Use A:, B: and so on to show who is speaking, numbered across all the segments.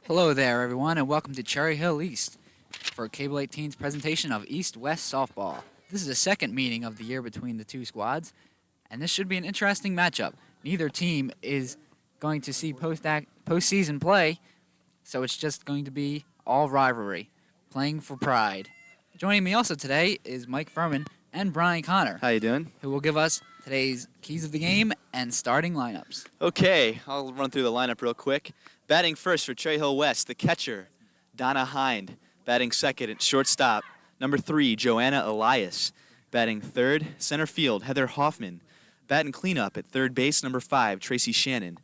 A: Hello there, everyone, and welcome to Cherry Hill East for Cable 18's presentation of East-West softball. This is the second meeting of the year between the two squads, and this should be an interesting matchup. Neither team is going to see postseason play, so it's just going to be all rivalry, playing for pride. Joining me also today is Mike Furman and Brian Connor.
B: How you doing?
A: Who will give us today's keys of the game and starting lineups.
B: Okay, I'll run through the lineup real quick. Batting first for Cherry Hill West, the catcher, Donna Hind. Batting second at shortstop, number 3, Joanna Elias. Batting third, center field, Heather Hoffman. Batting cleanup at third base, number 5, Tracy Shannon.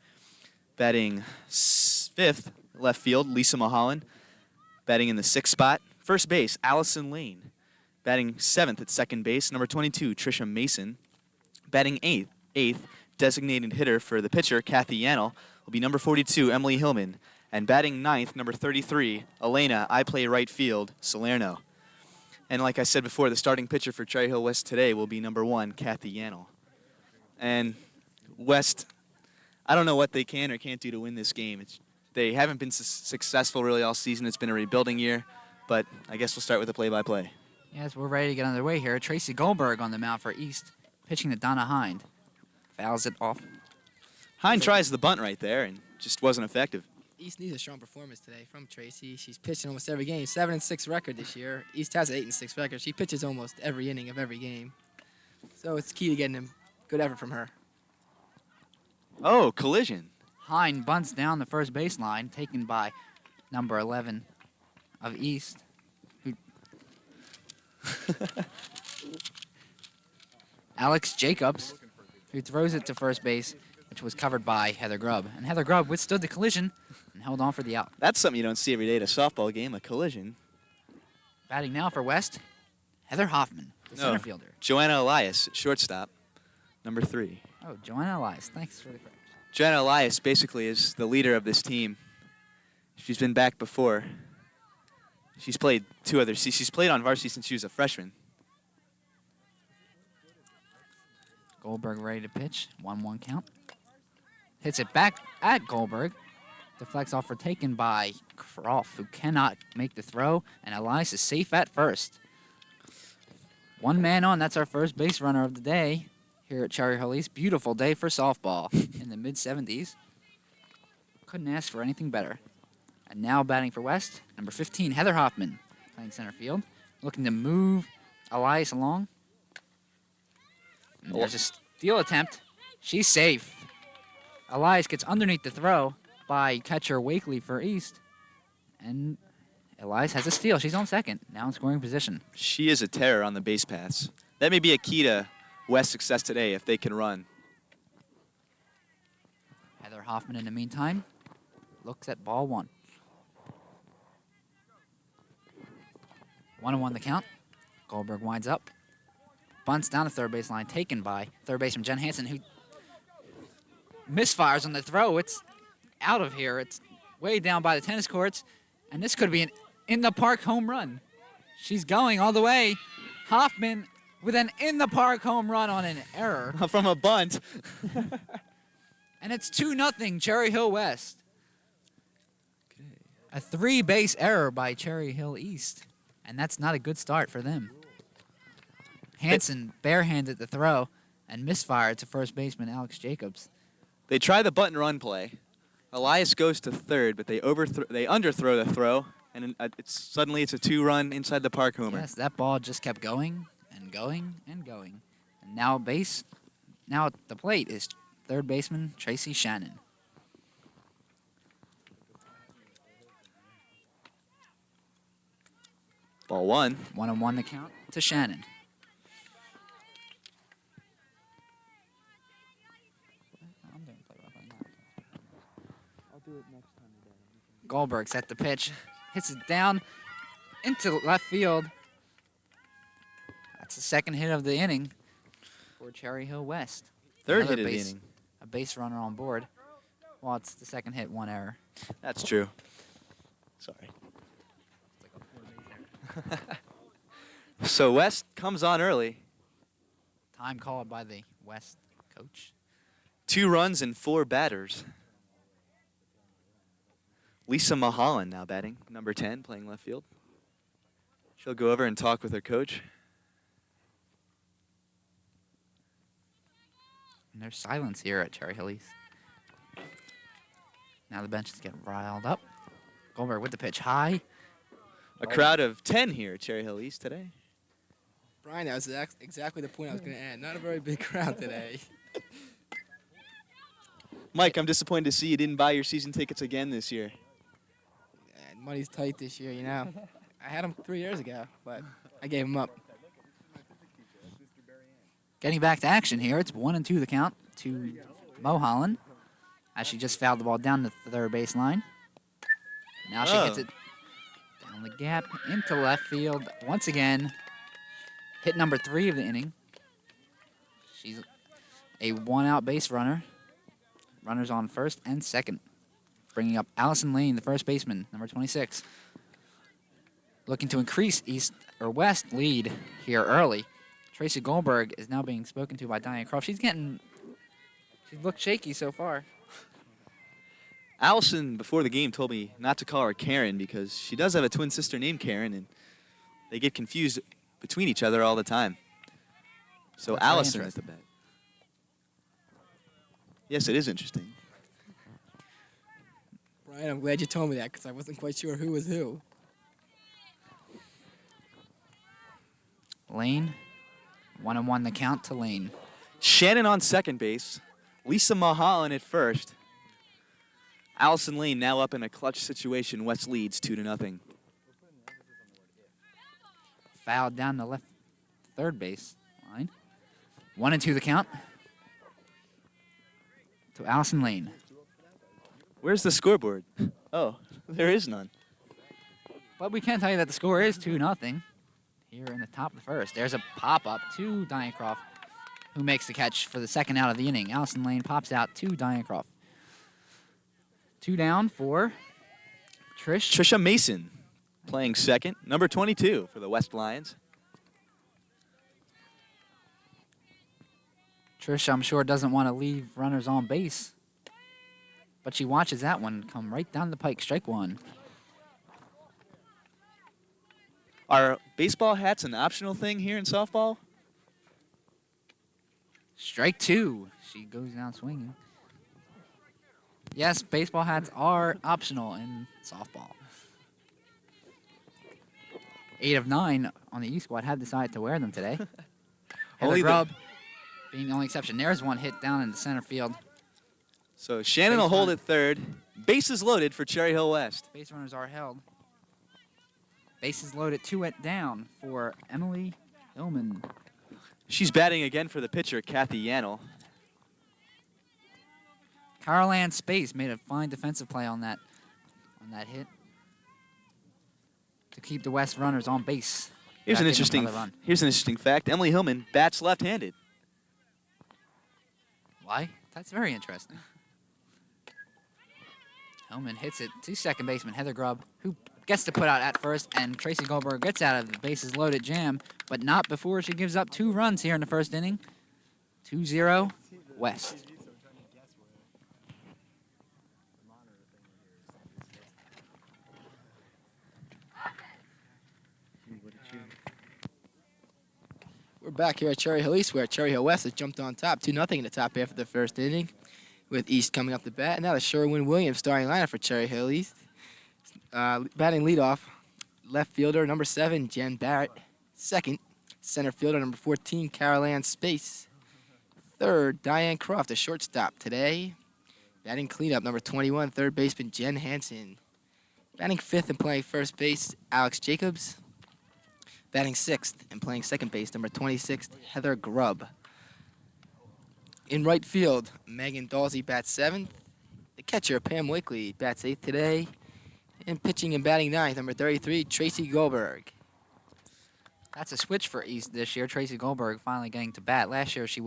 B: Batting fifth, left field, Lisa Mulholland. Batting in the 6th spot, first base, Allison Lane. Batting 7th at second base, number 22, Trisha Mason. Batting 8th, designated hitter for the pitcher, Kathy Yannel, will be number 42, Emily Hillman. And batting 9th, number 33, Elena, I play right field, Salerno. And like I said before, the starting pitcher for Cherry Hill West today will be number 1, Kathy Yannel. And West, I don't know what they can or can't do to win this game. They haven't been successful really all season. It's been a rebuilding year, but I guess we'll start with the play-by-play.
A: Yes, we're ready to get underway here. Tracy Goldberg on the mound for East, pitching to Donna Hind. Fouls it off.
B: Hind tries the bunt right there and just wasn't effective.
C: East needs a strong performance today from Tracy. She's pitching almost every game. 7-6 record this year. East has an 8-6 record. She pitches almost every inning of every game. So it's key to getting a good effort from her.
B: Oh, collision.
A: Hind bunts down the first baseline, taken by number 11 of East. Alex Jacobs, who throws it to first base, which was covered by Heather Grubb. And Heather Grubb withstood the collision and held on for the out.
B: That's something you don't see every day at a softball game, a collision.
A: Batting now for West, Heather Hoffman, the center fielder.
B: Joanna Elias, shortstop, number 3.
A: Oh, Joanna Elias. Thanks for the correction.
B: Joanna Elias basically is the leader of this team. She's been back before. She's played 2 other seasons. She's played on varsity since she was a freshman.
A: Goldberg ready to pitch. 1-1 count. Hits it back at Goldberg. Deflects off for taken by Croft, who cannot make the throw, and Elias is safe at first. 1 man on. That's our first base runner of the day here at Cherry Hill East. Beautiful day for softball in the mid-70s. Couldn't ask for anything better. And now batting for West, number 15, Heather Hoffman, playing center field, looking to move Elias along. And there's a steal attempt. She's safe. Elias gets underneath the throw by catcher Wakely for East. And Elias has a steal. She's on second, now in scoring position.
B: She is a terror on the base paths. That may be a key to West's success today if they can run.
A: Heather Hoffman, in the meantime, looks at ball 1. 1-1 the count. Goldberg winds up. Bunts down the third baseline, taken by third baseman Jen Hansen, who misfires on the throw. It's out of here. It's way down by the tennis courts, and this could be an in-the-park home run. She's going all the way. Hoffman with an in-the-park home run on an error.
B: From a bunt.
A: And it's 2-0 Cherry Hill West. A 3-base error by Cherry Hill East. And that's not a good start for them. Hansen barehanded the throw and misfired to first baseman Alex Jacobs.
B: They try the bunt and run play. Elias goes to third, but they underthrow the throw, and suddenly it's a 2-run inside the park homer.
A: Yes, that ball just kept going and going and going. And now at the plate is third baseman Tracy Shannon.
B: Ball 1.
A: 1-1 the count to Shannon. Goldberg's at the pitch, hits it down into left field. That's the second hit of the inning for Cherry Hill West.
B: Third
A: Another
B: hit of the inning.
A: A base runner on board. Well, it's the second hit, 1 error.
B: That's true. Sorry. So West comes on early.
A: Time called by the West coach.
B: 2 runs and 4 batters. Lisa Mulholland now batting, number 10, playing left field. She'll go over and talk with her coach.
A: And there's silence here at Cherry Hill East. Now the bench is getting riled up. Goldberg with the pitch high.
B: A crowd of 10 here at Cherry Hill East today.
C: Brian, that was exactly the point I was going to add. Not a very big crowd today.
B: Mike, I'm disappointed to see you didn't buy your season tickets again this year.
C: And money's tight this year, you know. I had them 3 years ago, but I gave them up.
A: Getting back to action here. It's 1-2 the count to Mulholland as she just fouled the ball down the third baseline. Now she hits it down the gap into left field once again. Hit number 3 of the inning. She's a 1-out base runner. Runners on first and second. Bringing up Allison Lane, the first baseman, number 26. Looking to increase East or West lead here early. Tracy Goldberg is now being spoken to by Diane Croft. She's looked shaky so far.
B: Allison, before the game, told me not to call her Karen because she does have a twin sister named Karen, and they get confused between each other all the time. So
A: That's very
B: Allison is the bet. Yes, it is interesting.
C: Brian, I'm glad you told me that because I wasn't quite sure who was who.
A: Lane, 1-1 the count to Lane.
B: Shannon on second base. Lisa Mulholland at first. Allison Lane now up in a clutch situation. West leads 2-0.
A: Fouled down the left third base line. 1-2 the count to Allison Lane.
B: Where's the scoreboard? Oh, there is none.
A: But we can tell you that the score is 2-0 here in the top of the first. There's a pop-up to Diane Croft, who makes the catch for the second out of the inning. Allison Lane pops out to Diane Croft. 2 down for
B: Trisha Mason playing second, number 22 for the West Lions.
A: Trish, I'm sure, doesn't want to leave runners on base, but she watches that one come right down the pike. Strike 1.
B: Are baseball hats an optional thing here in softball?
A: Strike 2. She goes down swinging. Yes, baseball hats are optional in softball. 8 of 9 on the E squad have decided to wear them today.
B: Only
A: Heather Grubb being the only exception. There's one hit down in the center field.
B: So Shannon will hold at third. Bases loaded for Cherry Hill West.
A: Base runners are held. Bases loaded, 2 down for Emily Hillman.
B: She's batting again for the pitcher, Kathy Yannel.
A: Carol Ann Space made a fine defensive play on that hit to keep the West runners on base.
B: Here's an
A: Without giving
B: interesting
A: up another run.
B: here's an interesting fact. Emily Hillman bats left-handed.
A: Why? That's very interesting. Hillman hits it to second baseman Heather Grubb, who gets to put out at first, and Tracy Goldberg gets out of the bases loaded jam, but not before she gives up 2 runs here in the first inning. 2-0 West.
C: We're back here at Cherry Hill East, where Cherry Hill West has jumped on top, 2-0 in the top half of the first inning, with East coming up the bat. And now the Sherwin-Williams starting lineup for Cherry Hill East. Batting leadoff, left fielder number 7, Jen Barrett. Second, center fielder number 14, Carol Ann Space. Third, Diane Croft, a shortstop today. Batting cleanup, number 21, third baseman Jen Hansen. Batting fifth and playing first base, Alex Jacobs. Batting sixth and playing second base, number 26, Heather Grubb. In right field, Megan Dalsey bats seventh. The catcher, Pam Wakely, bats eighth today. And pitching and batting ninth, number 33, Tracy Goldberg.
A: That's a switch for East this year. Tracy Goldberg finally getting to bat. Last year she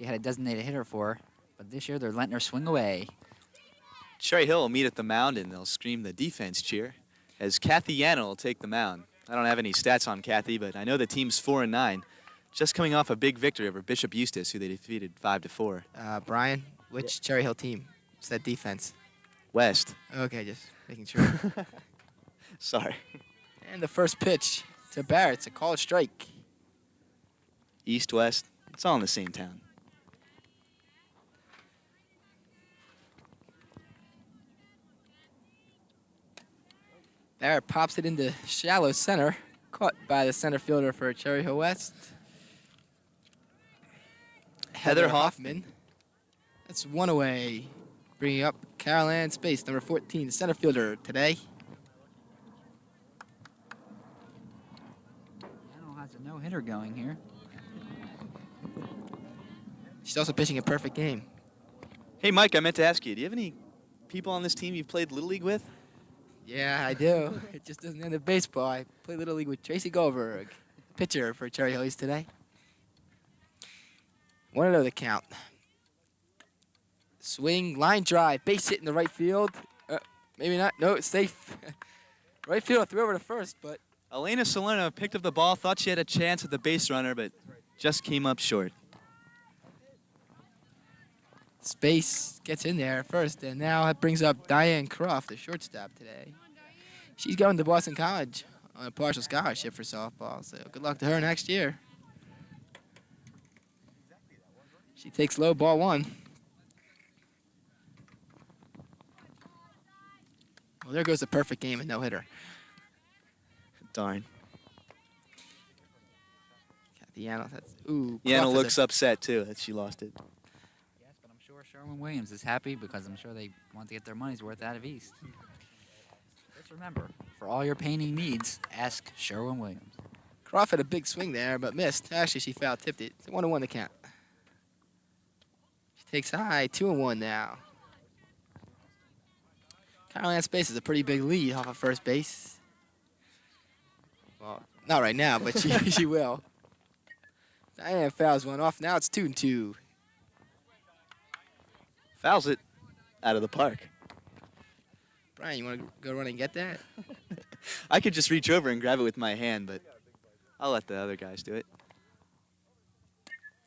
A: had a designated hitter for her, but this year they're letting her swing away.
B: Cherry Hill will meet at the mound, and they'll scream the defense cheer as Kathy Yannel will take the mound. I don't have any stats on Kathy, but I know the team's 4-9, just coming off a big victory over Bishop Eustis, who they defeated 5-4.
C: Brian, which Cherry Hill team? What's that defense?
B: West.
C: Okay, just making sure.
B: Sorry.
C: And the first pitch to Barrett. It's a called strike.
B: East, West, it's all in the same town.
C: Barrett pops it into shallow center. Caught by the center fielder for Cherry Hill West.
B: Heather Hoffman.
C: That's one away. Bringing up Carol Ann Space, number 14, the center fielder today.
A: Yano has a no-hitter going here.
C: She's also pitching a perfect game.
B: Hey, Mike, I meant to ask you, do you have any people on this team you've played Little League with?
C: Yeah, I do. It just doesn't end in baseball. I play Little League with Tracy Goldberg, pitcher for Cherry Hill East today. 1-0 the count. Swing, line drive, base hit in the right field. Maybe not. No, it's safe. Right field, threw over to first, but
B: Elena Salerno picked up the ball, thought she had a chance at the base runner, but just came up short.
C: Space gets in there first, and now it brings up Diane Croft, the shortstop today. She's going to Boston College on a partial scholarship for softball, so good luck to her next year. She takes low, ball one. Well, there goes the perfect game and no-hitter.
B: Darn.
C: Kathy Yano, that's, ooh.
B: Yano
C: Croft
B: looks upset, too, that she lost it.
A: Yes, but I'm sure Sherwin-Williams is happy because I'm sure they want to get their money's worth out of East. Just remember, for all your painting needs, ask Sherwin-Williams.
C: Croft had a big swing there, but missed. Actually, she foul-tipped it. It's a 1-1 the count. She takes high, 2-1 now. Caroline Space is a pretty big lead off of first base. Well, not right now, but she will. Diane fouls one off. Now it's 2-2.
B: Fouls it out of the park.
C: Brian, you want to go run and get that?
B: I could just reach over and grab it with my hand, but I'll let the other guys do it.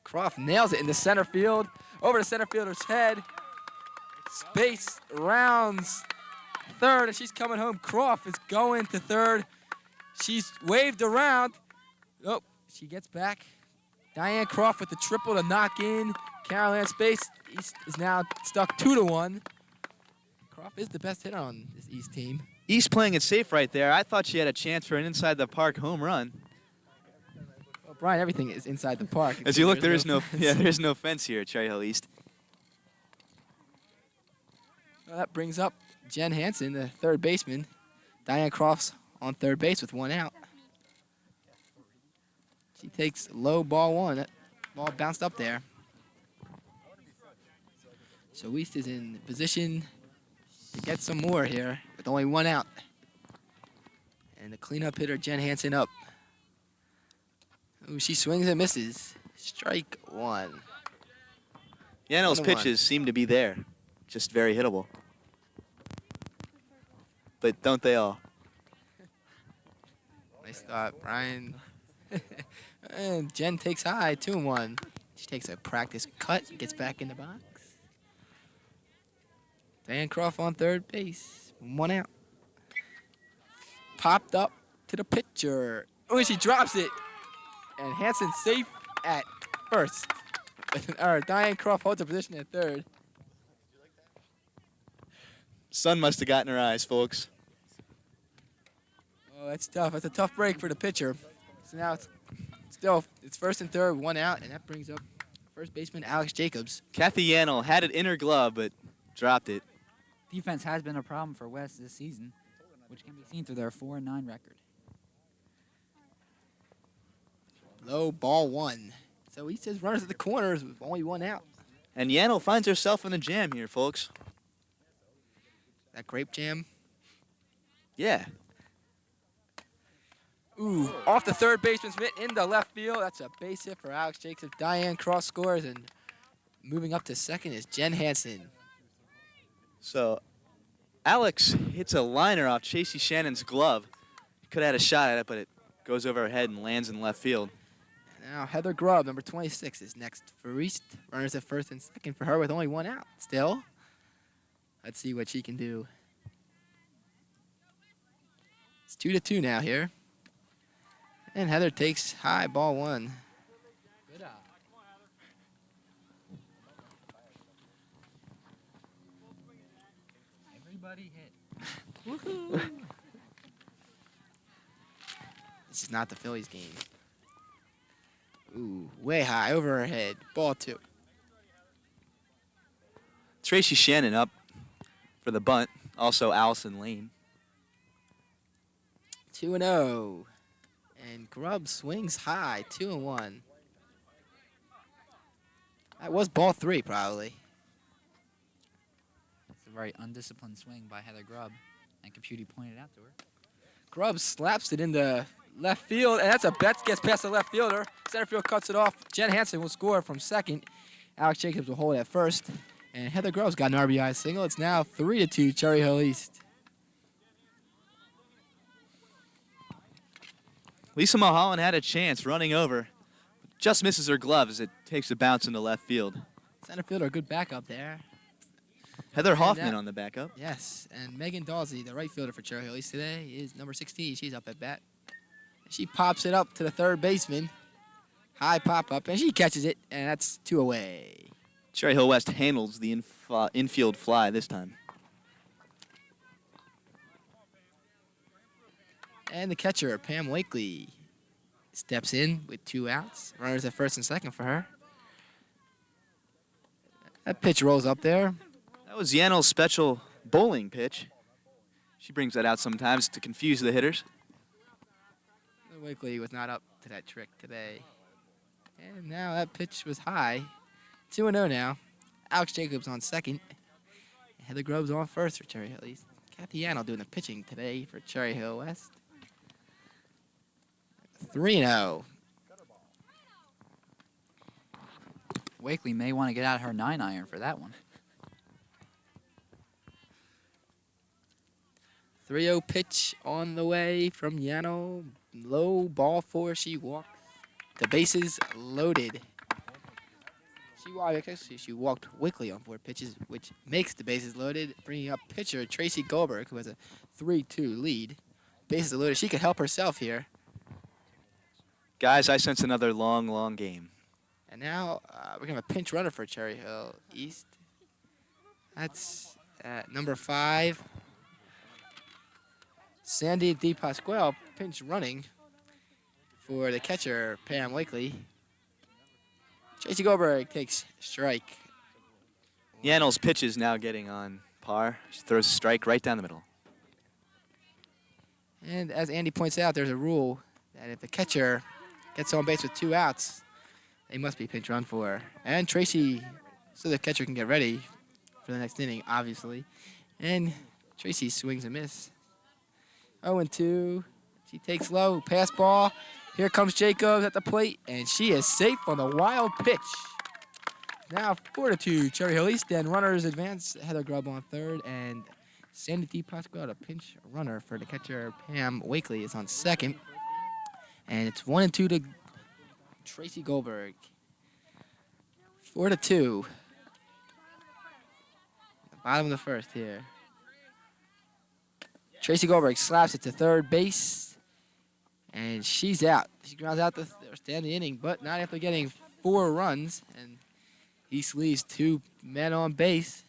C: Croft nails it in the center field. Over the center fielder's head. Space rounds third, and she's coming home. Croft is going to third. She's waved around. Oh, she gets back. Diane Croft with the triple to knock in. Carol Ann Space East is now stuck 2-1. Croft is the best hitter on this East team.
B: East playing it safe right there. I thought she had a chance for an inside the park home run.
C: Well, Brian, everything is inside the park.
B: As you look,
C: There's
B: there's no fence here at Cherry Hill East.
C: Well, that brings up Jen Hansen, the third baseman. Diane Croft's on third base with one out. She takes low, ball one. That ball bounced up there. So East is in position to get some more here with only one out. And the cleanup hitter, Jen Hansen, up. Ooh, she swings and misses. Strike one.
B: Yano's
C: 1-1.
B: pitches seem to be there, just very hittable. But don't they all?
C: Nice thought, Brian. And Jen takes high, 2-1. She takes a practice cut, gets back in the box. Diane Croft on third base, one out. Popped up to the pitcher. Oh, and she drops it. And Hansen safe at first. Diane Croft holds a position at third.
B: Sun must have gotten her eyes, folks.
C: Oh, that's tough. That's a tough break for the pitcher. So now it's first and third, one out, and that brings up first baseman Alex Jacobs.
B: Kathy Yannel had it in her glove, but dropped it.
A: Defense has been a problem for West this season, which can be seen through their 4-9 record.
C: Low, ball one. So he says runners at the corners with only one out.
B: And Yannel finds herself in a jam here, folks.
C: That grape jam.
B: Yeah.
C: Ooh, off the third baseman's mitt into left field. That's a base hit for Alex Jacobs. Diane Cross scores, and moving up to second is Jen Hansen.
B: So Alex hits a liner off Chasey Shannon's glove. Could have had a shot at it, but it goes over her head and lands in left field.
C: Now Heather Grubb, number 26, is next for East. Runners at first and second for her with only one out still. Let's see what she can do. It's 2-2 now here. And Heather takes high, ball one.
A: Good Everybody hit.
C: This is not the Phillies game. Ooh, way high, over her head. Ball two.
B: Tracy Shannon up for the bunt. Also Allison Lane.
C: 2-0. And Grubb swings high, 2-1. That was ball three, probably.
A: It's a very undisciplined swing by Heather Grubb, and Caputi pointed out to her.
C: Grubb slaps it into left field, and that's a bet. Gets past the left fielder. Center field cuts it off. Jen Hansen will score from second. Alex Jacobs will hold at first. And Heather Grubb's got an RBI single. It's now 3-2, Cherry Hill East.
B: Lisa Mulholland had a chance running over. Just misses her glove as it takes a bounce into left field.
C: Center fielder, good backup there.
B: Heather Hoffman
C: that-
B: on the backup.
C: Yes, and Megan Dawsey, the right fielder for Cherry Hill East today, is number 16. She's up at bat. She pops it up to the third baseman. High pop up, and she catches it, and that's two away.
B: Cherry Hill West handles the infield fly this time.
C: And the catcher, Pam Wakely, steps in with two outs. Runners at first and second for her. That pitch rolls up there.
B: That was Yannel's special bowling pitch. She brings that out sometimes to confuse the hitters.
C: Wakely was not up to that trick today. And now that pitch was high. 2-0 now. Alex Jacobs on second. Heather Grubb's on first for Cherry Hill East. Kathy Yannel doing the pitching today for Cherry Hill West. 3-0.
A: Wakely may want to get out her 9-iron for that one.
C: 3-0 pitch on the way from Yannel. Low ball four. She walks. The bases loaded. She walked Wakely on four pitches, which makes the bases loaded, bringing up pitcher Tracy Goldberg, who has a 3-2 lead. Bases are loaded. She could help herself here.
B: Guys, I sense another long, long game.
C: And now we're going to have a pinch runner for Cherry Hill East. That's number 5. Sandy DePasquale pinch running for the catcher, Pam Wakely. Tracy Goldberg takes strike.
B: Yannel's pitch is now getting on par. She throws a strike right down the middle.
C: And as Andy points out, there's a rule that if the catcher gets on base with two outs, they must be pinch run for. And Tracy, so the catcher can get ready for the next inning, obviously. And Tracy swings a miss. 0-2. She takes low, pass ball. Here comes Jacobs at the plate, and she is safe on the wild pitch. Now 4-2, Cherry Hill East. Then runners advance. Heather Grubb on third, and Sandy DePasquale, a pinch runner for the catcher. Pam Wakely is on second. And it's 1-2 to Tracy Goldberg. 4-2. The bottom of the first here. Tracy Goldberg slaps it to third base, and she's out. She grounds out the stand the inning, but not after getting 4 runs. And East leaves 2 men on base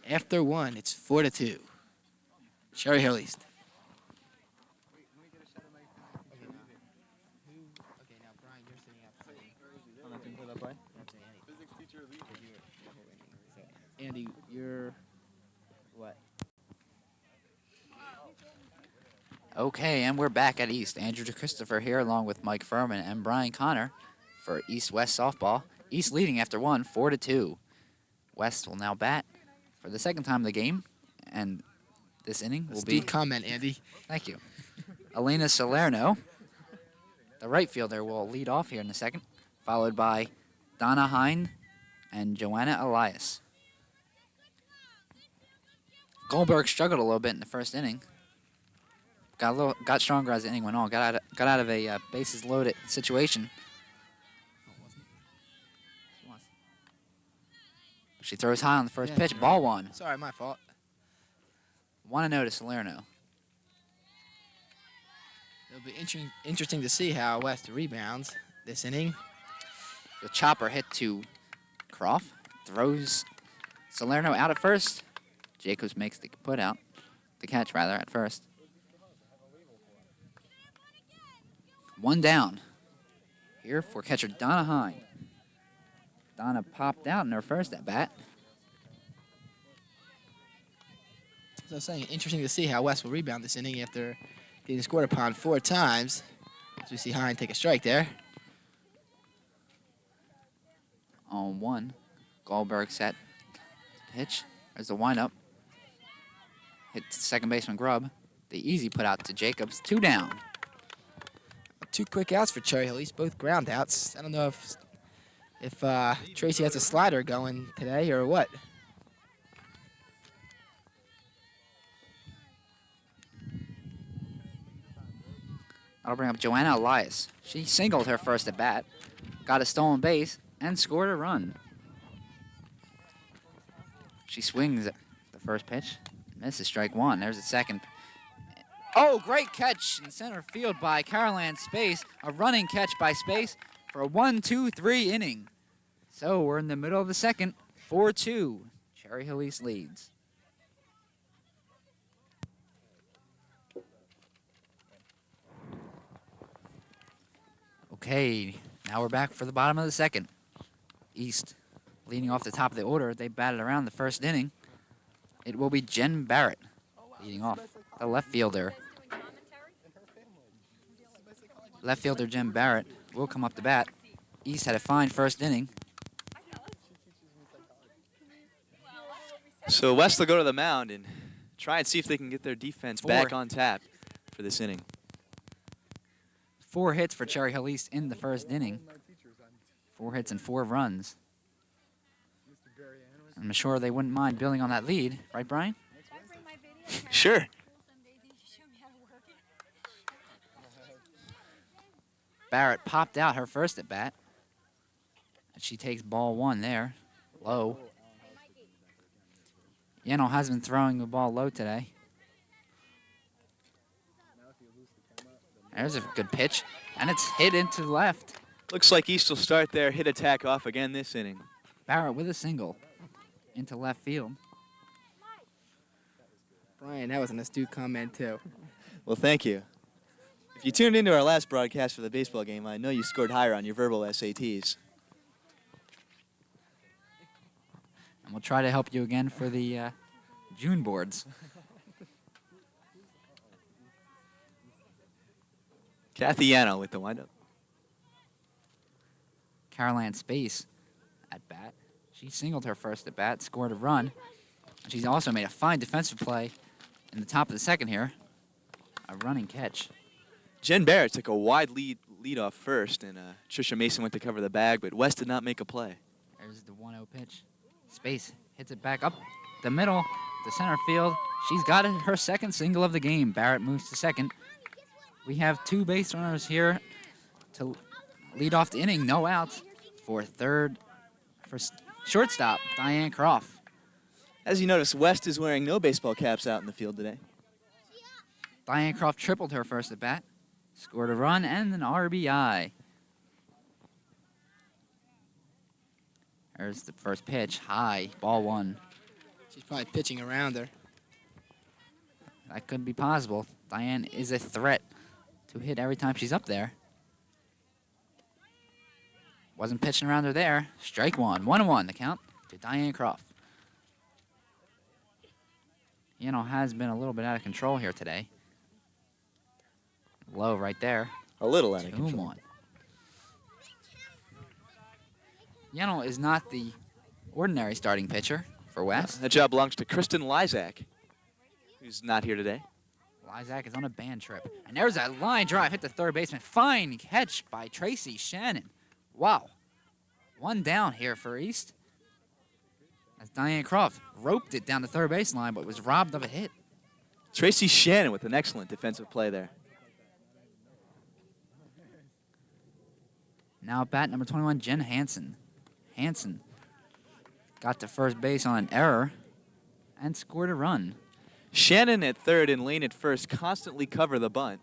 C: after 1. It's 4-2. Cherry Hill East. Andy, you're what?
A: Okay, and we're back at East. Andrew Christopher here along with Mike Furman and Brian Connor for East-West softball. East leading after 1, 4-2. West will now bat for the second time of the game, and this inning will be...
C: Astute comment, Andy.
A: Thank you. Elena Salerno, the right fielder, will lead off here in a second, followed by Donna Hind and Joanna Elias. Goldberg struggled a little bit in the first inning. got stronger as the inning went on. Got out of a bases loaded situation. She throws high on the first pitch. Ball one.
C: Sorry, my fault.
A: 1-0 to Salerno.
C: It'll be interesting to see how West rebounds this inning.
A: The chopper hit to Croft. Throws Salerno out at first. Jacobs makes the catch rather at first. 1 down. Here for catcher Donna Hine. Donna popped out in her first at bat.
C: So I was saying, interesting to see how West will rebound this inning after getting scored upon 4 times. As we see Hine take a strike there.
A: On 1, Goldberg set to pitch. There's the windup. Hit second baseman Grubb. The easy put out to Jacobs. 2 down.
C: 2 quick outs for Cherry Hill East, both ground outs. I don't know if Tracy has a slider going today or what.
A: That'll bring up Joanna Elias. She singled her first at bat, got a stolen base, and scored a run. She swings at the first pitch, misses strike 1. There's the second. Oh, great catch in center field by Caroline Space. A running catch by Space for a 1-2-3 inning. So we're in the middle of the second, 4-2. Cherry Hill East leads. Okay, now we're back for the bottom of the second. East leading off the top of the order. They batted around the first inning. It will be Jen Barrett leading off, the left fielder. Left fielder Jen Barrett will come up to bat. East had a fine first inning.
B: So West will go to the mound and try and see if they can get their defense back on tap for this inning.
A: 4 hits for Cherry Hill East in the first inning. 4 hits and 4 runs. I'm sure they wouldn't mind building on that lead, right, Brian?
B: Sure.
A: Barrett popped out her first at bat. And she takes ball 1 there, low. Yeno has been throwing the ball low today. There's a good pitch, and it's hit into the left.
B: Looks like East will start their hit attack off again this inning.
A: Barrett with a single into left field.
C: Brian, that was an astute comment, too.
B: Well, thank you. If you tuned into our last broadcast for the baseball game, I know you scored higher on your verbal SATs.
A: And we'll try to help you again for the June boards.
B: Kathy Yano with the windup.
A: Caroline Space at bat. She singled her first at bat, scored a run. And she's also made a fine defensive play in the top of the second here. A running catch.
B: Jen Barrett took a wide lead off first, and Trisha Mason went to cover the bag, but West did not make a play.
A: There's the 1-0 pitch. Space hits it back up the middle to center field. She's got her second single of the game. Barrett moves to second. We have 2 base runners here to lead off the inning. No outs for shortstop, Diane Croft.
B: As you notice, West is wearing no baseball caps out in the field today.
A: Diane Croft tripled her first at bat, scored a run and an RBI. There's the first pitch, high, ball 1.
C: She's probably pitching around her.
A: That could be possible. Diane is a threat to hit every time she's up there. Wasn't pitching around her there. Strike 1. 1-1 the count to Diane Croft. Has been a little bit out of control here today. Low right there.
B: A little out of control.
A: 2-1. Is not the ordinary starting pitcher for West.
B: That job belongs to Kristen Lysak, who's not here today.
A: Lysak is on a band trip. And there's a line drive, hit the third baseman. Fine catch by Tracy Shannon. Wow. 1 down here for East. As Diane Croft roped it down the third baseline, but was robbed of a hit.
B: Tracy Shannon with an excellent defensive play there.
A: Now at bat number 21, Jen Hansen. Hansen got to first base on an error and scored a run.
B: Shannon at third and Lane at first constantly cover the bunt.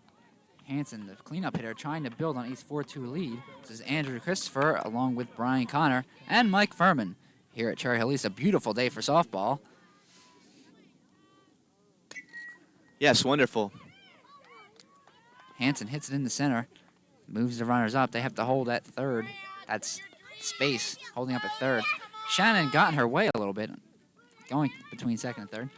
A: Hansen, the cleanup hitter, trying to build on East's 4-2 lead. This is Andrew Christopher along with Brian Connor and Mike Furman. Here at Cherry Hill East, a beautiful day for softball.
B: Yes, wonderful.
A: Hansen hits it in the center, moves the runners up. They have to hold at third. That's space, holding up at third. Shannon got in her way a little bit, going between second and third.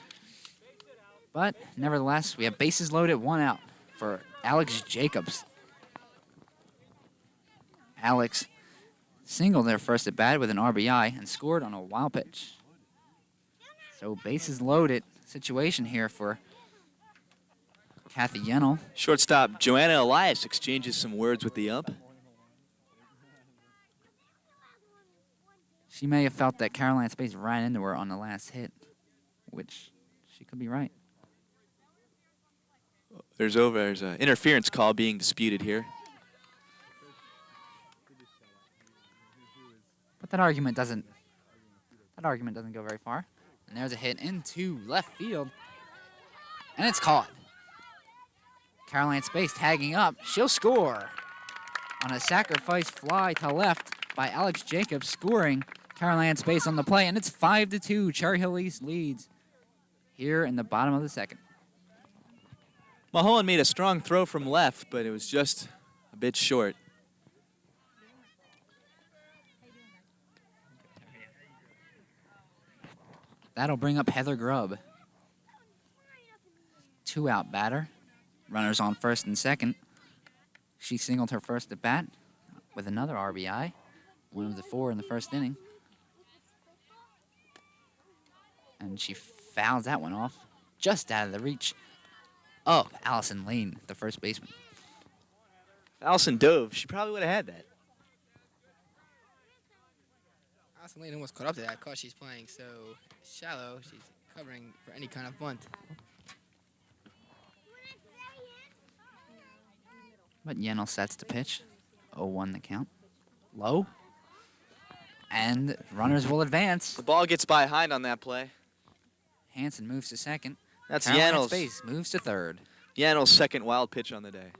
A: But nevertheless, we have bases loaded, 1 out for Alex Jacobs. Alex singled their first at bat with an RBI and scored on a wild pitch. So bases loaded situation here for Kathy Yennel.
B: Shortstop Joanna Elias exchanges some words with the ump.
A: She may have felt that Caroline Space ran into her on the last hit, which she could be right.
B: There's an interference call being disputed here.
A: But that argument doesn't go very far. And there's a hit into left field. And it's caught. Caroline Space tagging up. She'll score on a sacrifice fly to left by Alex Jacobs, scoring Caroline Space on the play. And it's 5-2. Cherry Hill East leads here in the bottom of the second.
B: Mulholland made a strong throw from left, but it was just a bit short.
A: That'll bring up Heather Grubb. 2-out batter. Runners on first and second. She singled her first at bat with another RBI. One of the 4 in the first inning. And she fouls that one off just out of the reach of Allison Lane, the first baseman.
B: Allison dove. She probably would have had that.
C: Allison Lane almost caught up to that because she's playing so shallow. She's covering for any kind of bunt.
A: But Yennel sets the pitch. 0-1 the count. Low. And runners will advance.
B: The ball gets behind on that play.
A: Hansen moves to second.
B: That's
A: Caroline
B: Yannel's.
A: Space moves to third.
B: Yannel's second wild pitch on the day.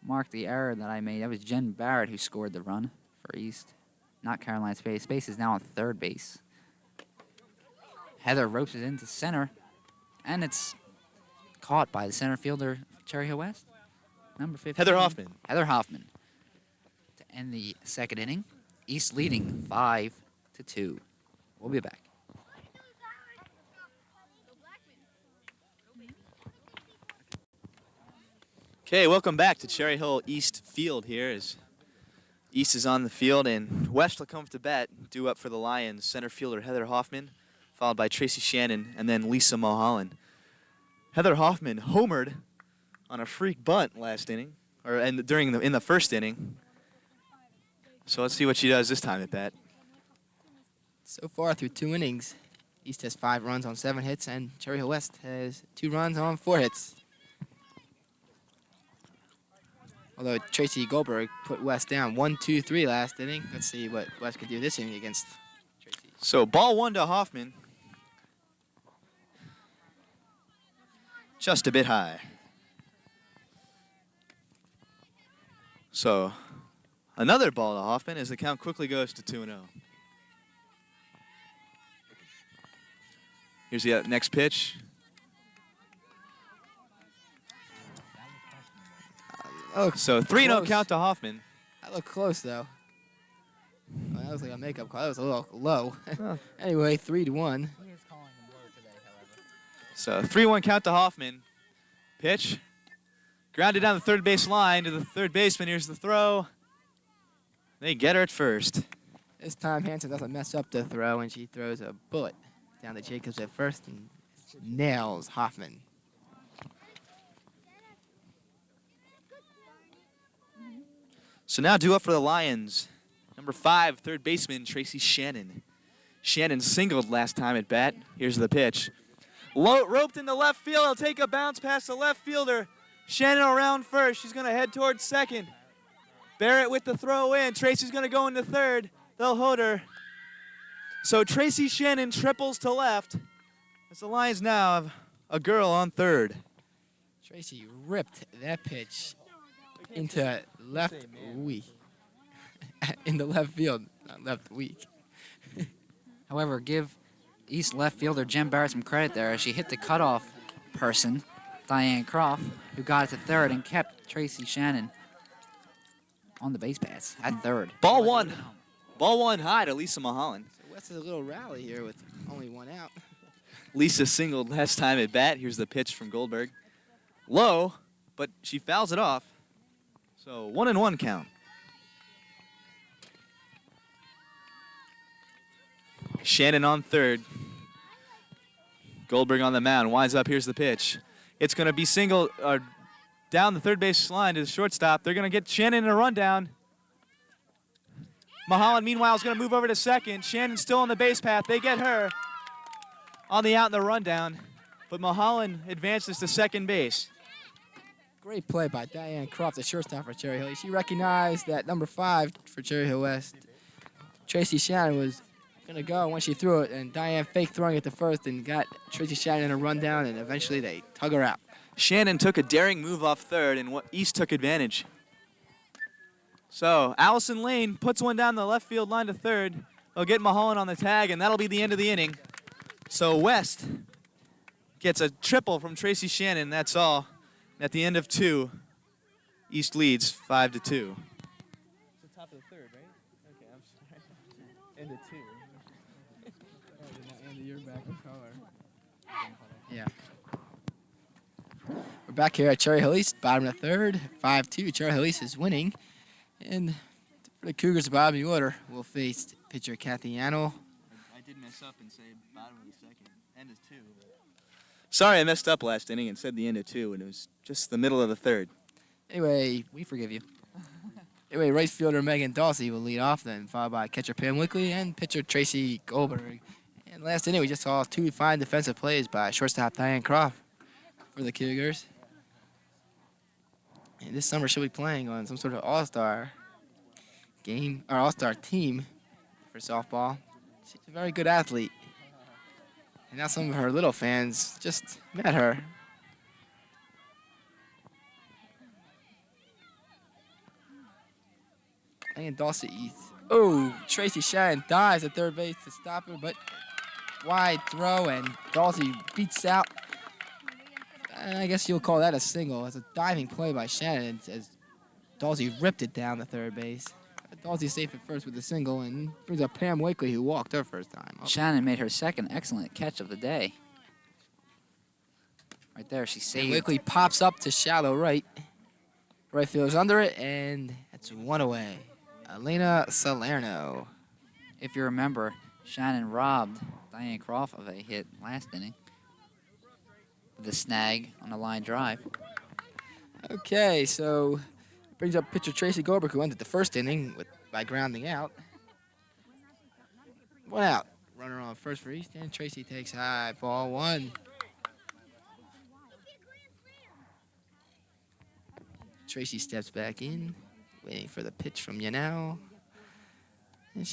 A: Mark the error that I made. That was Jen Barrett who scored the run for East, not Caroline Space. Space is now on third base. Heather ropes it into center, and it's caught by the center fielder, Cherry Hill West, number 15.
B: Heather Hoffman.
A: Heather Hoffman. To end the second inning, East leading 5-2. We'll be back.
B: Okay, welcome back to Cherry Hill East Field here as East is on the field and West will come up to bat, due up for the Lions. Center fielder Heather Hoffman, followed by Tracy Shannon and then Lisa Mulholland. Heather Hoffman homered on a freak bunt last inning, in the first inning. So let's see what she does this time at bat.
C: So far through 2 innings, East has 5 runs on 7 hits, and Cherry Hill West has 2 runs on 4 hits. Although Tracy Goldberg put West down 1-2-3 last inning. Let's see what West could do this inning against Tracy.
B: So ball 1 to Hoffman. Just a bit high. So another ball to Hoffman as the count quickly goes to 2-0. Here's the next pitch.
C: Oh,
B: So 3-0
C: close.
B: count to Hoffman.
C: That looked close, though. Well, that was like a makeup call. That was a little low.
B: Oh.
C: Anyway, 3-1.
B: So 3-1 count to Hoffman. Pitch. Grounded down the third base line to the third baseman. Here's the throw. They get her at first.
C: This time, Hansen doesn't mess up the throw, and she throws a bullet down to Jacobs at first and nails Hoffman.
B: So now due up for the Lions, number 5, third baseman Tracy Shannon. Shannon singled last time at bat. Here's the pitch. Roped in the left field. He'll take a bounce past the left fielder. Shannon around first. She's going to head towards second. Barrett with the throw in. Tracy's going to go into third. They'll hold her. So Tracy Shannon triples to left. As the Lions now have a girl on third.
C: Tracy ripped that pitch into left weak. In the left field, not left weak.
A: However, give East left fielder Jen Barrett some credit there as she hit the cutoff person, Diane Croft, who got it to third and kept Tracy Shannon on the base paths at third.
B: Ball one. Ball one high to Lisa Mulholland.
C: So West is a little rally here with only one out.
B: Lisa singled last time at bat. Here's the pitch from Goldberg. Low, but she fouls it off. So 1-1 count. Shannon on third. Goldberg on the mound. Winds up. Here's the pitch. It's going to be single down the third base line to the shortstop. They're going to get Shannon in a rundown. Mulholland, meanwhile, is going to move over to second. Shannon's still on the base path. They get her on the out in the rundown. But Mulholland advances to second base.
C: Great play by Diane Croft, the shortstop for Cherry Hill. She recognized that number 5 for Cherry Hill West, Tracy Shannon, was going to go when she threw it, and Diane faked throwing it to first and got Tracy Shannon in a rundown, and eventually they tug her out.
B: Shannon took a daring move off third, and East took advantage. So Allison Lane puts one down the left field line to third. They'll get Mulholland on the tag, and that'll be the end of the inning. So West gets a triple from Tracy Shannon. That's all. At the end of 2, East leads 5-2. It's the top of the third, right? Okay, I'm sorry. End of 2.
C: Yeah. We're back here at Cherry Hill East, bottom of the third, 5-2. Cherry Hill East is winning. And for the Cougars, bottom of the order, will face pitcher Kathy Yannel.
B: I did mess up and say bottom of the second. End of 2. Sorry, I messed up last inning and said the end of 2, and it was just the middle of the third.
C: Anyway,
A: We forgive you.
C: right fielder Megan Dawsey will lead off, then followed by catcher Pam Wickley and pitcher Tracy Goldberg. And last inning, we just saw 2 fine defensive plays by shortstop Diane Croft for the Cougars. And this summer she'll be playing on some sort of all-star game, or all-star team for softball. She's a very good athlete. And now some of her little fans just met her. And Dawsey, Tracy Shannon dives at third base to stop her, but wide throw, and Dawsey beats out. And I guess you'll call that a single. It's a diving play by Shannon as Dawsey ripped it down to third base. Dawsey safe at first with a single, and brings up Pam Wakely, who walked her first time up.
A: Shannon made her second excellent catch of the day. Right there, she saved.
C: Wakely pops up to shallow right. Right fielder's under it, and that's one away. Elena Salerno.
A: If you remember, Shannon robbed Diane Croft of a hit last inning with a snag on a line drive.
C: Okay, so brings up pitcher Tracy Goldberg, who ended the first inning by grounding out. 1 out. Runner on first for East, and Tracy takes high. Ball 1. Tracy steps back in, waiting for the pitch from Yanao. And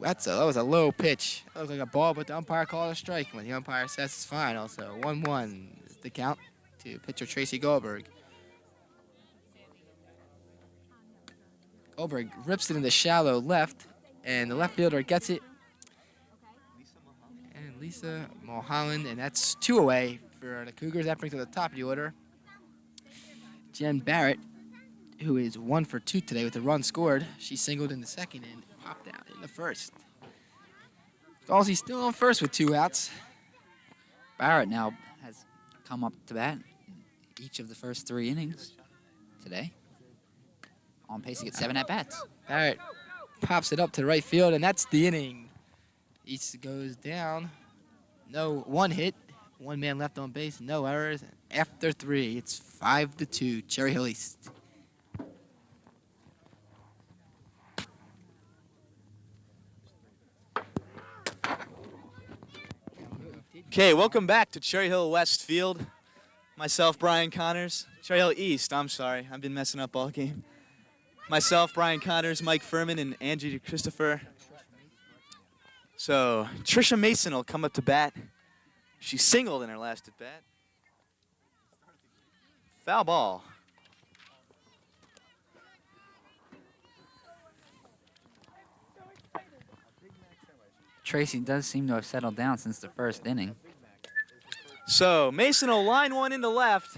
C: that was a low pitch. That looked like a ball, but the umpire called a strike. When the umpire says it's fine, also 1-1 is the count to pitcher Tracy Goldberg. Goldberg rips it in the shallow left, and the left fielder gets it. And Lisa Mulholland, and that's 2 away for the Cougars. That brings to the top of the order Jen Barrett, who is 1 for 2 today with a run scored. She singled in the second and popped out in the first. Dawsey's still on first with 2 outs.
A: Barrett now has come up to bat in each of the first 3 innings today. On pace to get 7 at-bats.
C: Barrett pops it up to the right field, and that's the inning. East goes down. No, 1 hit, 1 man left on base, no errors. After 3, it's 5-2, Cherry Hill East.
B: Okay, welcome back to Cherry Hill West Field. Myself, Brian Connors. Cherry Hill East, I'm sorry. I've been messing up all game. Myself, Brian Connors, Mike Furman, and Angie Christopher. So, Trisha Mason will come up to bat. She singled in her last at bat. Foul ball.
A: Tracy does seem to have settled down since the first inning.
B: So, Mason will line one into left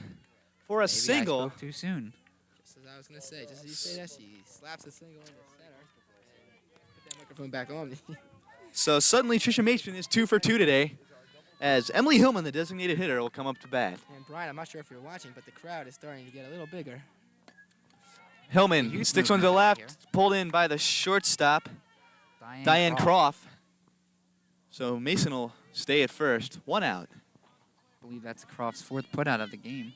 B: for a
A: Maybe
B: single.
A: I spoke too soon.
C: Just as I was going to say, just as you say that, she slaps a single into center. Put that microphone back on me.
B: So, suddenly Trisha Mason is 2 for 2 today, as Emily Hillman, the designated hitter, will come up to bat.
C: And Brian, I'm not sure if you're watching, but the crowd is starting to get a little bigger.
B: Hillman
A: Huge
B: sticks one to the
A: movement
B: left,
A: here.
B: pulled in by the shortstop, Diane Croft. So Mason will stay at first. 1 out.
A: I believe that's Croft's 4th putout of the game.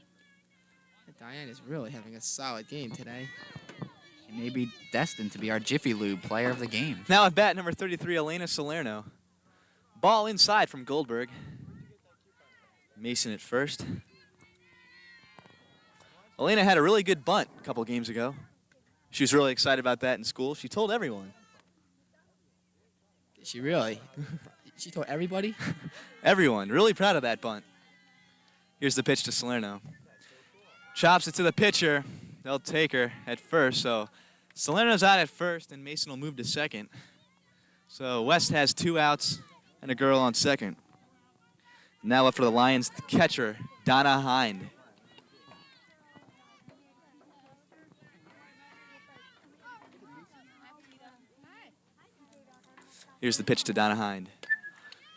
C: Diane is really having a solid game today.
A: She may be destined to be our Jiffy Lube player of the game.
B: Now at bat, number 33, Elena Salerno. Ball inside from Goldberg. Mason at first. Elena had a really good bunt a couple games ago. She was really excited about that in school. She told everyone.
C: Did she really? She told everybody?
B: Everyone. Really proud of that bunt. Here's the pitch to Salerno. Chops it to the pitcher. They'll take her at first. So Salerno's out at first, and Mason will move to second. So West has 2 outs and a girl on second. Now up for the Lions, the catcher, Donna Hind. Here's the pitch to Donna Hind.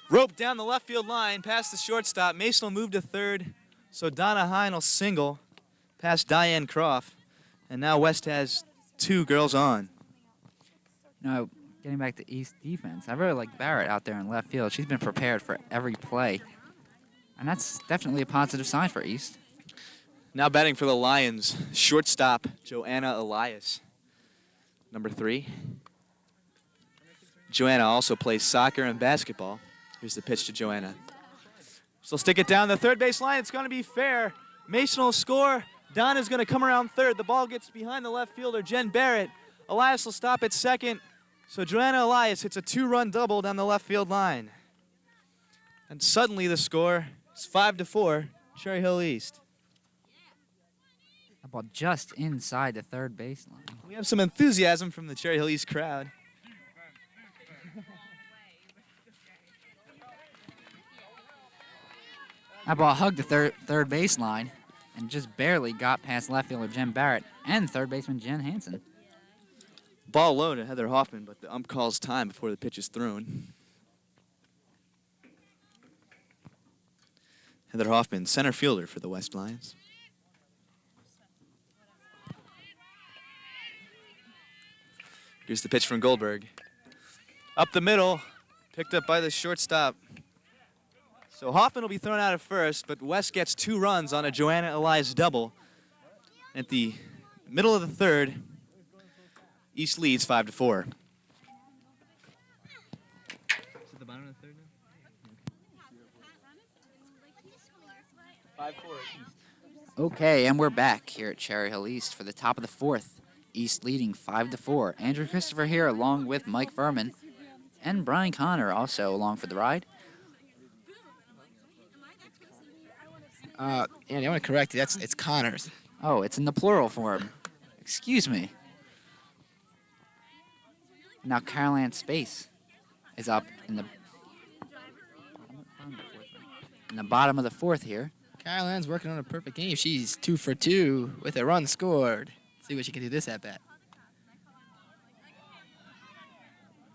B: Rope down the left field line, past the shortstop. Mason will move to third, so Donna Hind will single past Diane Croft. And now West has 2 girls on.
A: Now, getting back to East defense, I really like Barrett out there in left field. She's been prepared for every play. And that's definitely a positive sign for East.
B: Now batting for the Lions, shortstop Joanna Elias, number 3. Joanna also plays soccer and basketball. Here's the pitch to Joanna. She'll stick it down the third base line. It's going to be fair. Mason will score. Donna's going to come around third. The ball gets behind the left fielder, Jen Barrett. Elias will stop at second. So Joanna Elias hits a 2-run double down the left field line. And suddenly the score is 5-4, Cherry Hill East.
A: That ball just inside the third baseline.
B: We have some enthusiasm from the Cherry Hill East crowd.
A: That ball hugged the third baseline and just barely got past left fielder Jen Barrett and third baseman Jen Hansen.
B: Ball low to Heather Hoffman, but the ump calls time before the pitch is thrown. Heather Hoffman, center fielder for the West Lions. Here's the pitch from Goldberg. Up the middle, picked up by the shortstop. So Hoffman will be thrown out at first, but West gets 2 runs on a Joanna Elias double. At the middle of the third, East leads 5-4. At the bottom of the third now? 5-4 East.
A: Okay, and we're back here at Cherry Hill East for the top of the 4th. East leading 5-4. Andrew Christopher here along with Mike Furman and Brian Connor also along for the ride.
C: Andy, I want to correct you. It's Connors.
A: Oh, it's in the plural form. Excuse me. Now Caroline Space is up in the bottom of the 4th here.
C: Caroline's working on a perfect game. She's 2 for 2 with a run scored. See what she can do this at bat.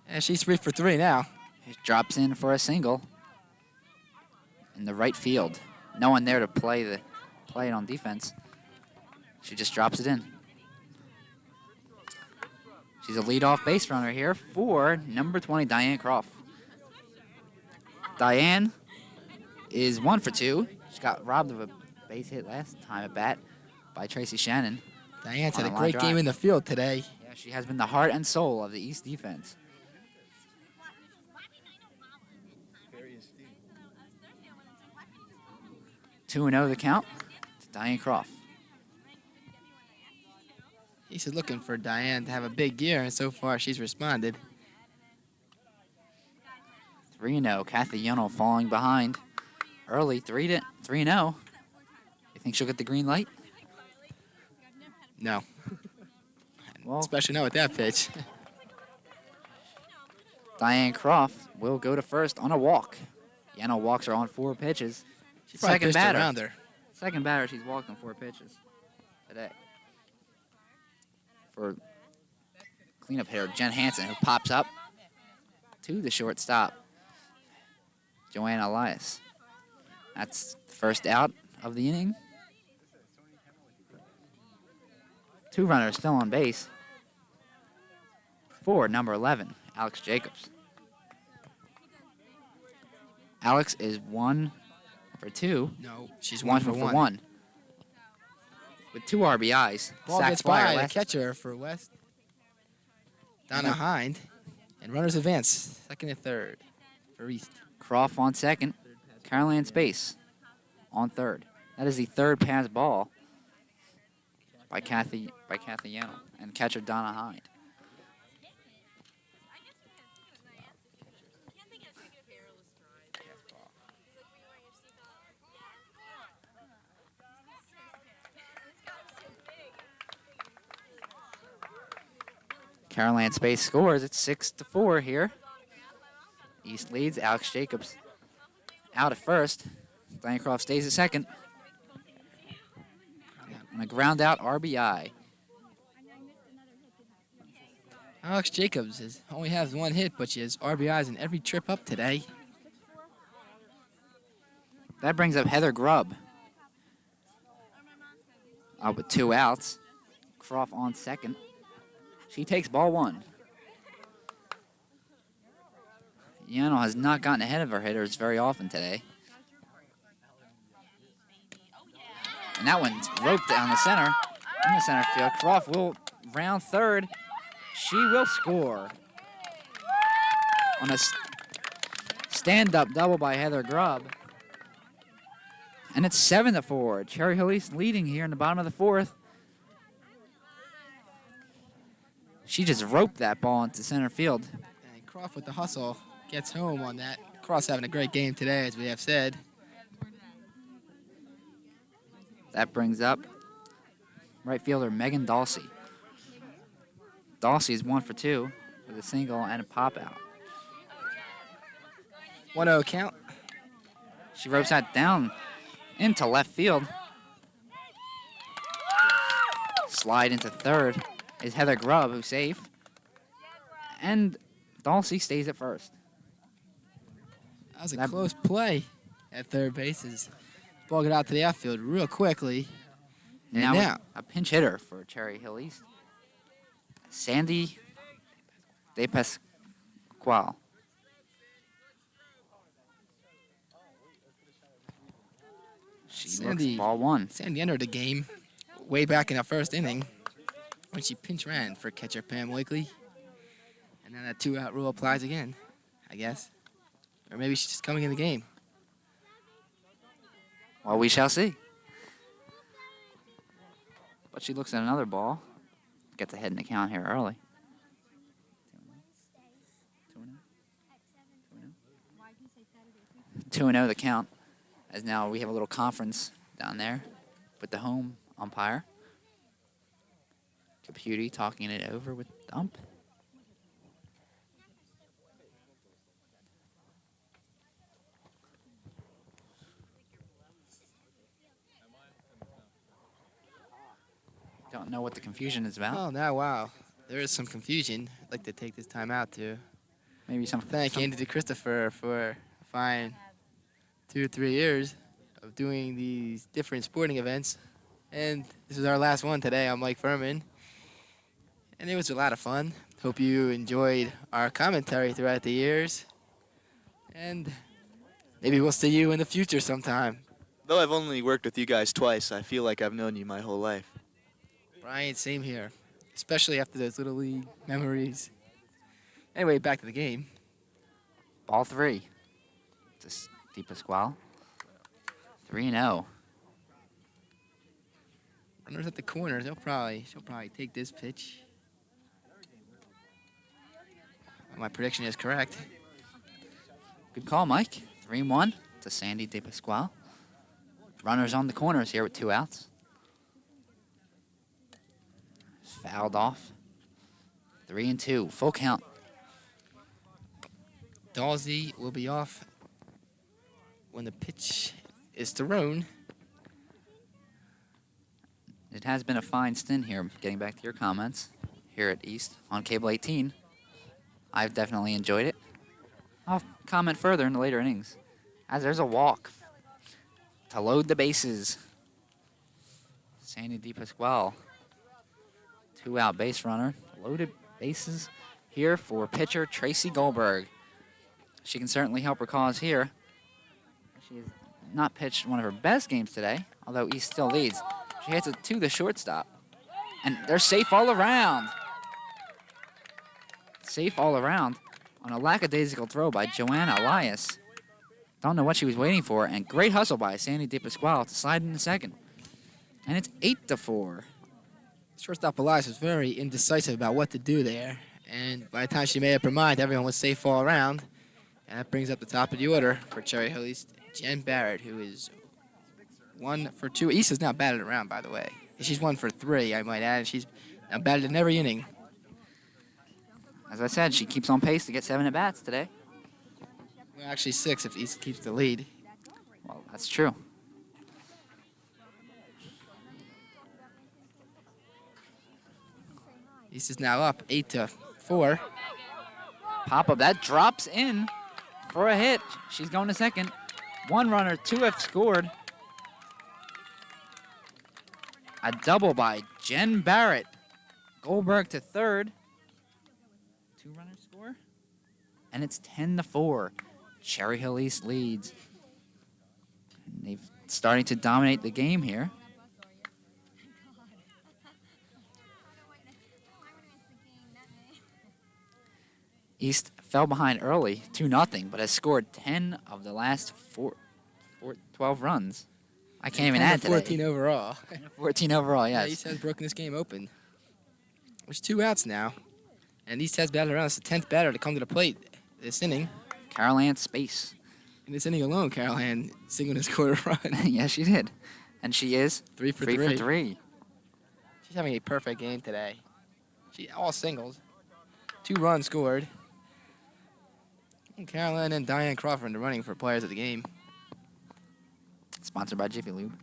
C: And she's 3 for 3 now.
A: He drops in for a single in the right field. No one there to play it on defense. She just drops it in. She's a leadoff base runner here for number 20, Diane Croft. Diane is 1 for 2. She got robbed of a base hit last time at bat by Tracy Shannon.
C: Diane's had
A: On
C: a
A: a
C: great
A: line
C: game
A: drive.
C: in the field today.
A: Yeah, she has been the heart and soul of the East defense. 2-0 the count to Diane Croft.
C: He's looking for Diane to have a big year, and so far she's responded.
A: 3-0. Kathy Yunnel falling behind early, 3-0. You think she'll get the green light?
C: No,
A: Well,
C: especially not with that pitch.
A: Diane Croft will go to first on a walk. Yunnel walks her on 4 pitches.
C: She probably
A: Second
C: pitched
A: batter.
C: around her.
A: Second batter, she's walked on 4 pitches today. For cleanup hitter Jen Hansen, who pops up to the shortstop, Joanna Elias. That's the first out of the inning. 2 runners still on base. For number 11, Alex Jacobs. Alex is 1 for 2.
C: No, she's
A: 1
C: 1
A: for
C: for
A: 1. With 2 RBIs.
C: Ball
A: Sac
C: gets
A: fly
C: by the
A: last-
C: catcher for West. Donna Hind. And runners advance, second and third for East.
A: Croft on second. Caroline Space on third. That is the third pass ball by Kathy Yunnel and catcher Donna Hind. Caroline Space scores. It's 6-4 here. East leads. Alex Jacobs out at first. Diane Croft stays at second. And a ground out RBI.
C: Alex Jacobs only has 1 hit, but she has RBIs in every trip up today.
A: That brings up Heather Grubb. With 2 outs. Croft on second. She takes ball 1. Yunnel has not gotten ahead of her hitters very often today. And that one's roped down the center, in the center field. Croft will round third. She will score on a stand-up double by Heather Grubb. And it's 7-4. Cherry Hill East leading here in the bottom of the 4th. She just roped that ball into center field.
C: And Croft with the hustle gets home on that. Croft's having a great game today, as we have said.
A: That brings up right fielder Megan Dawsey. Dawsey is 1 for 2 with a single and a pop out.
C: 1-0 count.
A: She ropes that down into left field. Slide into third is Heather Grubb, who's safe. And Dawsey stays at first.
C: That was a close play at third base. Ball got out to the outfield real quickly. And now
A: a pinch hitter for Cherry Hill East. Sandy De Pasquale. She looks ball 1.
C: Sandy entered the game way back in the first inning when she pinch ran for catcher Pam Wakely. And then that 2-out rule applies again, I guess. Or maybe she's just coming in the game.
A: Well, we shall see. But she looks at another ball. Gets ahead in the count here early. 2-0 the count. As now we have a little conference down there with the home umpire. Caputi talking it over with the ump. Don't know what the confusion is about.
C: Oh, now, wow. There is some confusion. I'd like to take this time out to
A: Maybe some.
C: thank Andy DeChristopher for a fine 2 or 3 years of doing these different sporting events. And this is our last one today. I'm Mike Furman. And it was a lot of fun. Hope you enjoyed our commentary throughout the years. And maybe we'll see you in the future sometime.
B: Though I've only worked with you guys twice, I feel like I've known you my whole life.
C: Brian, same here. Especially after those Little League memories. Anyway, back to the game.
A: Ball 3. To De Pasquale. 3-0.
C: Runners at the corners. She'll probably take this pitch. My prediction is correct.
A: Good call, Mike. 3-1 to Sandy De Pasquale. Runners on the corners here with 2 outs. Fouled off. 3-2. Full count.
C: Dalsey will be off when the pitch is thrown.
A: It has been a fine stint here, getting back to your comments, here at East on Cable 18. I've definitely enjoyed it. I'll comment further in the later innings, as there's a walk to load the bases. Sandy De Pasquale, 2-out base runner, loaded bases here for pitcher Tracy Goldberg. She can certainly help her cause here. She has not pitched one of her best games today, although East still leads. She hits it to the shortstop, and they're safe all around. Safe all around on a lackadaisical throw by Joanna Elias. Don't know what she was waiting for, and great hustle by Sandy De Pasquale to slide in the second. And it's 8-4.
C: Shortstop Elias was very indecisive about what to do there, and by the time she made up her mind, everyone was safe all around. And that brings up the top of the order for Cherry Hill East, Jen Barrett, who is 1 for 2. East has now batted around, by the way. She's 1 for 3, I might add. She's now batted in every inning.
A: As I said, she keeps on pace to get 7 at-bats today.
C: Well, actually 6 if East keeps the lead.
A: Well, that's true.
C: East is now up 8-4.
A: Pop-up, that drops in for a hit. She's going to second. 1 runner, 2 have scored. A double by Jen Barrett. Goldberg to third. 2 runners score. And it's 10-4. Cherry Hill East leads. And they've starting to dominate the game here. East fell behind early, 2-0, but has scored 10 of the last 12 runs. I can't even add today.
C: 14 overall.
A: 14 overall,
C: Yeah,
A: yes.
C: East has broken this game open. There's 2 outs now. And East has batted around. It's the 10th batter to come to the plate this inning.
A: Carol Ann Space.
C: In this inning alone, Carol Ann singled and scored a run.
A: Yes, she did. And she is
C: 3 for
A: 3
C: 3.
A: for 3.
C: She's having a perfect game today. She all singles. 2 runs scored. And Carol Ann and Diane Crawford in the running for players of the game.
A: Sponsored by Jiffy Lube.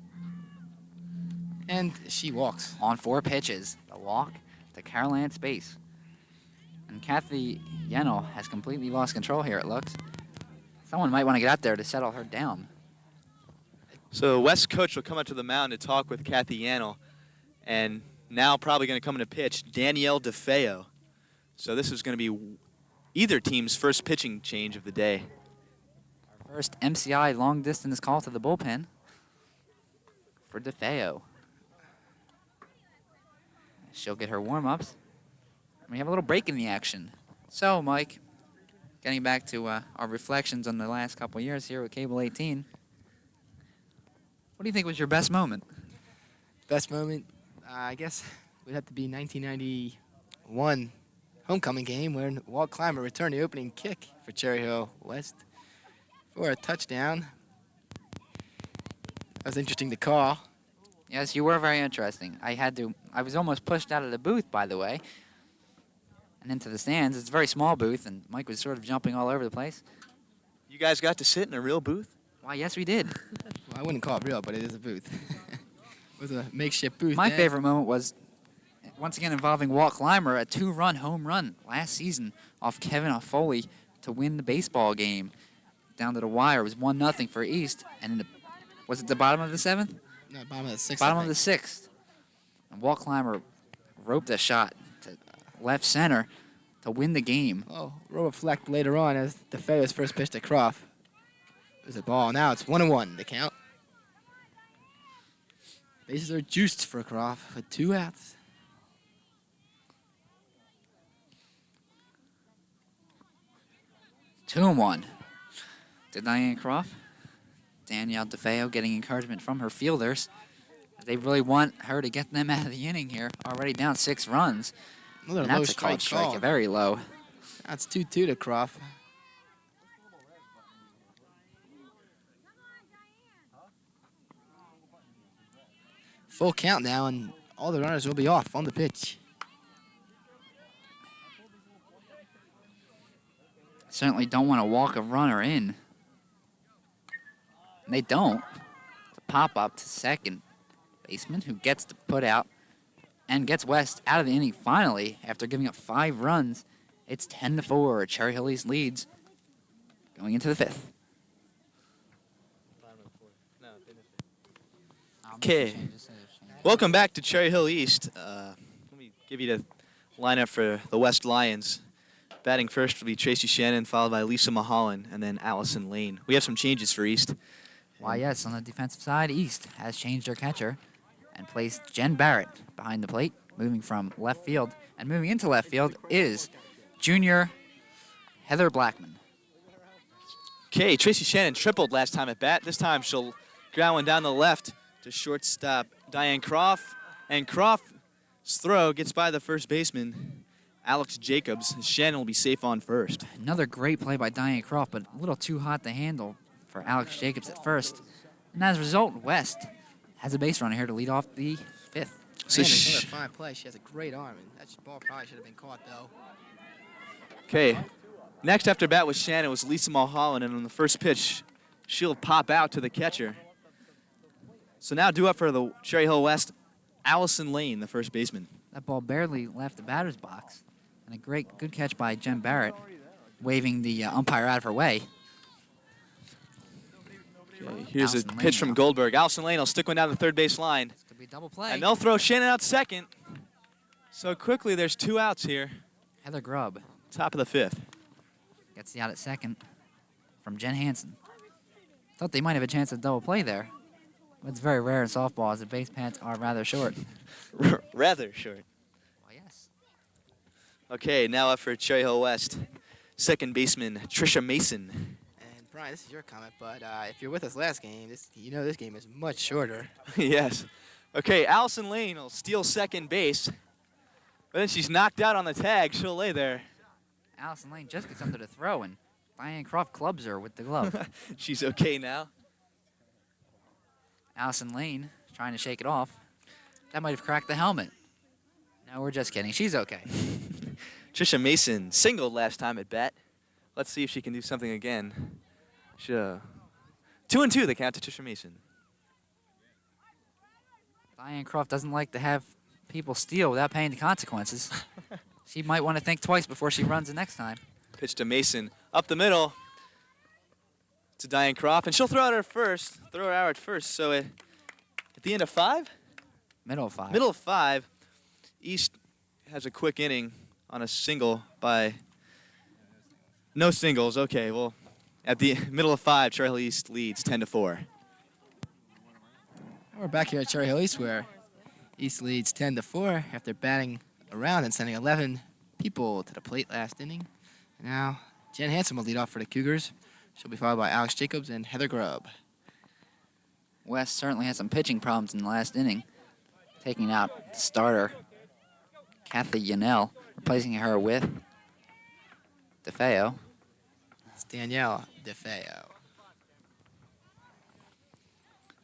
C: And she walks.
A: On 4 pitches, the walk to Carol Ann Space. And Kathy Yennel has completely lost control here, it looks. Someone might want to get out there to settle her down.
B: So West coach will come up to the mound to talk with Kathy Yannel. And now probably going to come in to pitch Danielle DeFeo. So this is going to be either team's first pitching change of the day.
A: Our first MCI long distance call to the bullpen for DeFeo. She'll get her warm-ups. We have a little break in the action. So, Mike, getting back to our reflections on the last couple years here with Cable 18, what do you think was your best moment?
C: Best moment, I guess, would have to be 1991 homecoming game when Walt Clymer returned the opening kick for Cherry Hill West for a touchdown. That was interesting to call.
A: Yes, you were very interesting. I was almost pushed out of the booth, by the way, and into the stands. It's a very small booth, and Mike was sort of jumping all over the place.
B: You guys got to sit in a real booth?
A: Why, yes, we did.
C: Well, I wouldn't call it real, but it is a booth. It was a makeshift booth.
A: My favorite moment was, once again, involving Walt Clymer, a 2-run home run last season off Kevin Foley to win the baseball game. Down to the wire. It was 1-0 for East, and was it the bottom of the 7th?
C: No, bottom of the 6th.
A: Bottom of the 6th. And Walt Clymer roped a shot to left center to win the game.
C: Oh, row reflect later on as DeFeo's first pitch to Croft. It was a ball. Now it's 1-1, the count. Bases are juiced for Croft with 2 outs.
A: Two and 1 to Diane Croft. Danielle DeFeo getting encouragement from her fielders. They really want her to get them out of the inning here. Already down 6 runs.
C: Another
A: And
C: low
A: that's a called
C: strike
A: strike,
C: call.
A: a very low.
C: That's 2-2 to Croft. Full count now, and all the runners will be off on the pitch.
A: Certainly don't want to walk a runner in. And they don't. It's a pop up to second baseman who gets to put out and gets West out of the inning finally after giving up 5 runs. It's 10-4. Cherry Hill East leads going into the 5th.
B: Okay. Welcome back to Cherry Hill East. Let me give you the lineup for the West Lions. Batting first will be Tracy Shannon, followed by Lisa Mulholland, and then Allison Lane. We have some changes for East.
A: Why, yes, on the defensive side, East has changed their catcher and placed Jen Barrett behind the plate, moving from left field. And moving into left field is junior Heather Blackman.
B: Okay, Tracy Shannon tripled last time at bat. This time she'll ground one down the left to shortstop Diane Croft. And Croft's throw gets by the first baseman, Alex Jacobs. Shannon will be safe on first.
A: Another great play by Diane Croft, but a little too hot to handle for Alex Jacobs at first. And as a result, West has a base runner here to lead off the 5th.
B: So
C: Another fine play. She has a great arm, and that ball probably should have been caught, though.
B: Okay, next after bat with Shannon was Lisa Mulholland, and on the first pitch, she'll pop out to the catcher. So now due up for the Cherry Hill West, Allison Lane, the first baseman.
A: That ball barely left the batter's box. And a good catch by Jen Barrett, waving the umpire out of her way.
B: Okay, here's
A: Allison
B: a
A: Lane
B: pitch from
A: now.
B: Goldberg. Allison Lane will stick one down the third base line.
A: This could be a double play.
B: And they'll throw Shannon out second. So quickly, there's 2 outs here.
A: Heather Grubb
B: Top of the 5th.
A: gets the out at second from Jen Hansen. Thought they might have a chance at double play there. But it's very rare in softball as the base paths are rather short.
B: Rather short.
A: Why, yes.
B: Okay, now up for Cherry Hill West, second baseman Trisha Mason.
C: And Brian, this is your comment, but if you're with us last game, this game is much shorter.
B: Yes. Okay, Allison Lane will steal second base. But then she's knocked out on the tag. She'll lay there.
A: Allison Lane just gets under the throw, and Diane Croft clubs her with the glove.
B: She's okay now.
A: Allison Lane trying to shake it off. That might have cracked the helmet. No, we're just kidding. She's okay.
B: Trisha Mason singled last time at bat. Let's see if she can do something again. 2-2 the count to Trisha Mason.
A: Diane Croft doesn't like to have people steal without paying the consequences. She might want to think twice before she runs the next time.
B: Pitch to Mason up the middle to Diane Croft, and she'll throw her out at first. So at the end of 5?
A: Middle of 5.
B: Middle of 5, East has a quick inning on a single by no singles. Okay, well, at the middle of 5, Cherry Hill East leads 10-4.
C: We're back here at Cherry Hill East, where East leads 10-4 after batting around and sending 11 people to the plate last inning. Now, Jen Hansen will lead off for the Cougars. She'll be followed by Alex Jacobs and Heather Grubb.
A: West certainly had some pitching problems in the last inning, taking out starter Kathy Yanell, replacing her with DeFeo.
C: It's Danielle DeFeo.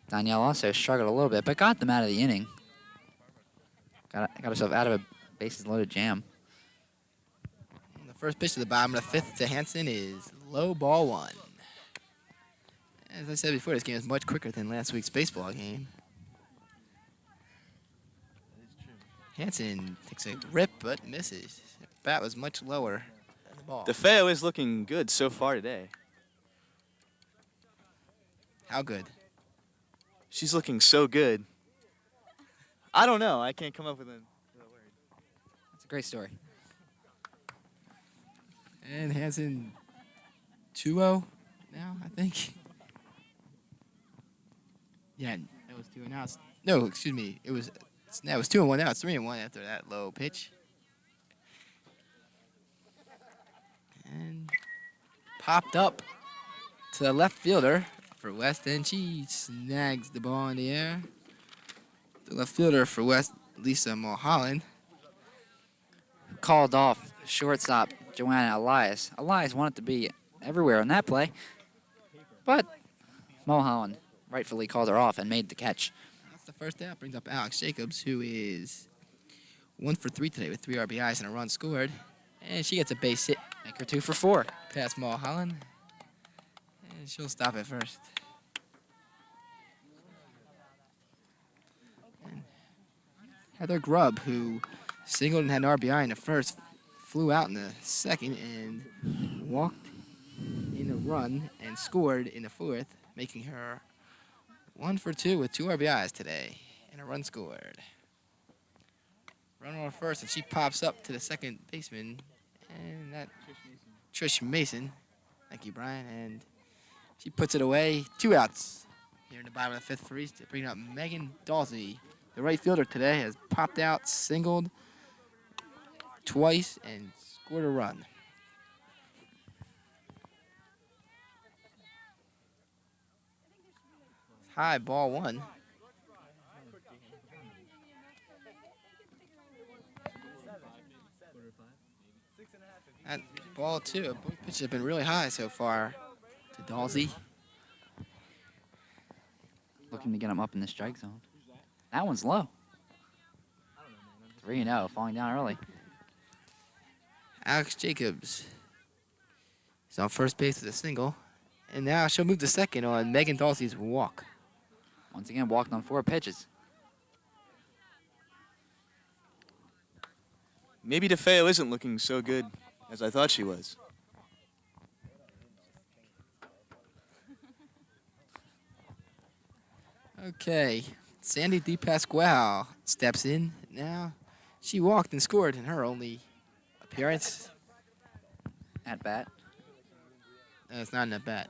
A: Danielle also struggled a little bit, but got them out of the inning. Got herself out of a bases-loaded jam.
C: The first pitch to the bottom of the 5th to Hansen is low ball 1. As I said before, this game is much quicker than last week's baseball game. Hansen takes a rip but misses. The bat was much lower than the ball.
B: DeFeo is looking good so far today.
C: How good?
B: She's looking so good. I don't know. I can't come up with a word.
A: That's a great story.
C: And Hansen 2-0 now, I think. Yeah, that was 2-0 now. No, excuse me. It was 2-1 now. It's 3-1 after that low pitch. And popped up to the left fielder for West, and she snags the ball in the air. The left fielder for West, Lisa Mulholland.
A: Called off shortstop Joanna Elias. Elias wanted to be everywhere on that play, but Mulholland rightfully called her off and made the catch.
C: That's the first out. Brings up Alex Jacobs, who is 1 for 3 today with 3 RBIs and a run scored. And she gets a base hit.
A: Make her 2 for 4.
C: Past Mulholland. And she'll stop it first. And Heather Grubb, who singled and had an RBI in the first, flew out in the second and walked in a run and scored in the fourth, making her 1 for 2 with 2 RBIs today and a run scored. Run on first, and she pops up to the second baseman, and that Trish Mason. Thank you, Brian. And she puts it away. 2 outs here in the bottom of the 5th for East. Bringing up Megan Dalsey. The right fielder today has popped out, singled twice, and scored a run. High, ball 1. At ball 2. Both pitches have been really high so far to Dalsey.
A: Looking to get him up in the strike zone. That one's low. 3-0, falling down early.
C: Alex Jacobs is on first base with a single. And now she'll move to second on Megan Dalsey's walk.
A: Once again, walked on 4 pitches.
B: Maybe DeFeo isn't looking so good as I thought she was.
C: Okay, Sandy DePasquale steps in. Now she walked and scored in her only appearance.
A: At bat.
C: No, it's not an at-bat.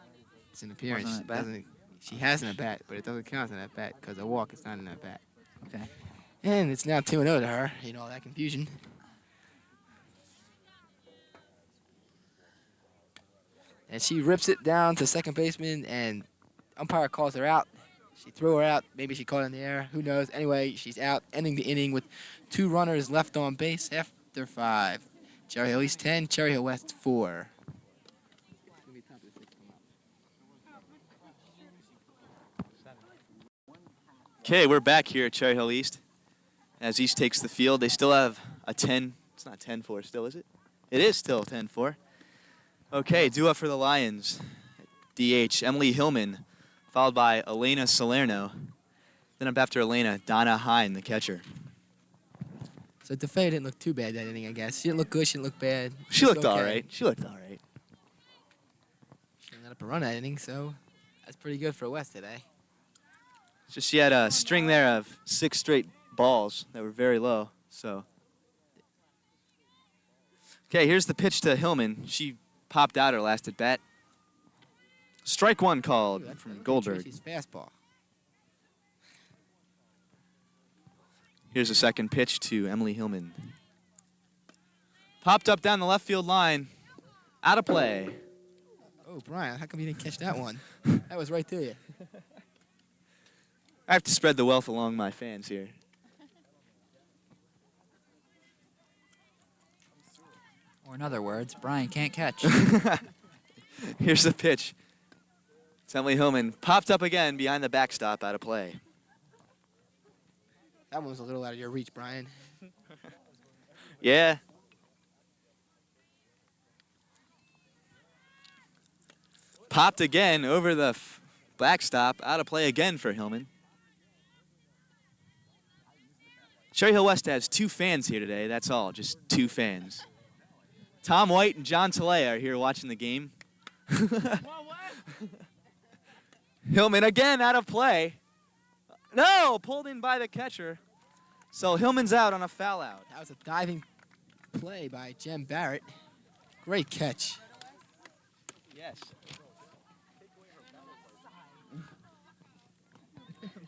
C: It's an appearance.
A: Wasn't an at-bat?
C: She has an at-bat, but it doesn't count as an at-bat because a walk is not an at-bat.
A: Okay.
C: And it's now 2-0 to her. You know, all that confusion. And she rips it down to second baseman, and umpire calls her out. She threw her out. Maybe she caught it in the air. Who knows? Anyway, she's out, ending the inning with 2 runners left on base after 5. Cherry Hill East 10, Cherry Hill West 4.
B: Okay, we're back here at Cherry Hill East. As East takes the field, they still have a 10. It's not 10-4 still, is it? It is still 10-4. Okay, due up for the Lions. DH, Emily Hillman, followed by Elena Salerno. Then up after Elena, Donna Hine, the catcher.
C: So DeFeo didn't look too bad that inning, I guess. She didn't look good. She didn't look bad.
B: She looked
C: okay.
B: all right. She looked all right.
C: She didn't let up a run that inning, so that's pretty good for West today.
B: It's just she had a string there of 6 straight balls that were very low. So, okay, here's the pitch to Hillman. She popped out her last at bat. Strike 1 called
C: Ooh, that's
B: from Goldberg.
C: Tracy's fastball.
B: Here's the second pitch to Emily Hillman. Popped up down the left field line. Out of play.
C: Oh, Brian, how come you didn't catch that one? That was right to you.
B: I have to spread the wealth along my fans here.
A: Or in other words, Brian can't catch.
B: Here's the pitch. It's Emily Hillman. Popped up again behind the backstop, out of play.
C: That one was a little out of your reach, Brian.
B: Yeah. Popped again over the backstop, out of play again for Hillman. Cherry Hill West has 2 fans here today. That's all, just 2 fans. Tom White and John Tilley are here watching the game. Hillman again out of play. No, pulled in by the catcher. So Hillman's out on a foul out.
C: That was a diving play by Jem Barrett. Great catch.
B: Yes.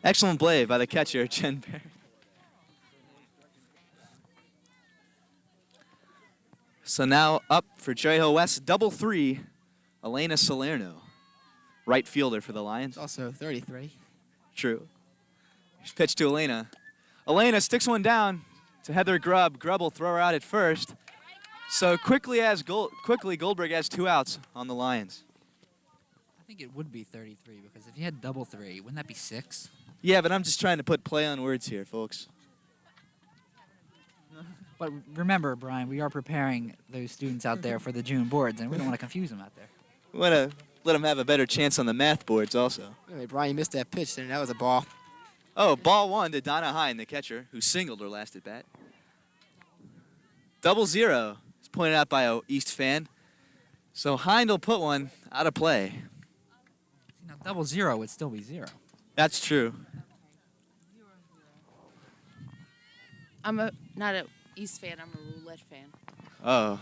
B: Excellent play by the catcher, Jen Barrett. So now up for Cherry Hill West, double 3, Elena Salerno, right fielder for the Lions.
C: It's also 33.
B: True. Here's pitch to Elena. Elena sticks one down to Heather Grubb. Grubb will throw her out at first. So quickly Goldberg has 2 outs on the Lions.
A: I think it would be 33 because if you had double 3, wouldn't that be 6?
B: Yeah, but I'm just trying to put play on words here, folks.
A: But remember, Brian, we are preparing those students out there for the June boards, and we don't want to confuse them out there.
B: We want to let them have a better chance on the math boards also.
C: Anyway, Brian, you missed that pitch, and that was a ball.
B: Oh, ball 1 to Donna Hine, the catcher, who singled her last at bat. 0-0 is pointed out by a East fan. So Hine will put one out of play.
A: See, now 0-0 would still be 0.
B: That's true.
D: I'm not a East fan. I'm a roulette fan.
B: Oh,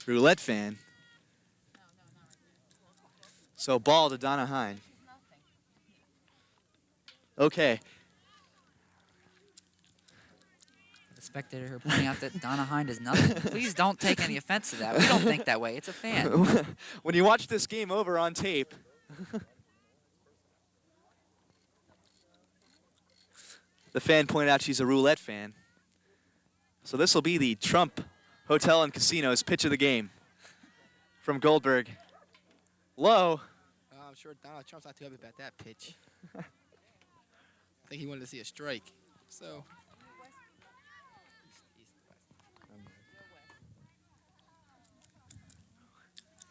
B: roulette fan. So ball to Donna Hine. Okay.
A: The spectator here pointing out that Donna Hine does nothing. Please don't take any offense to that. We don't think that way. It's a fan.
B: When you watch this game over on tape, the fan pointed out she's a roulette fan. So this will be the Trump Hotel and Casinos pitch of the game from Goldberg. Low.
C: I'm sure Donald Trump's not too happy about that pitch. I think he wanted to see a strike. So.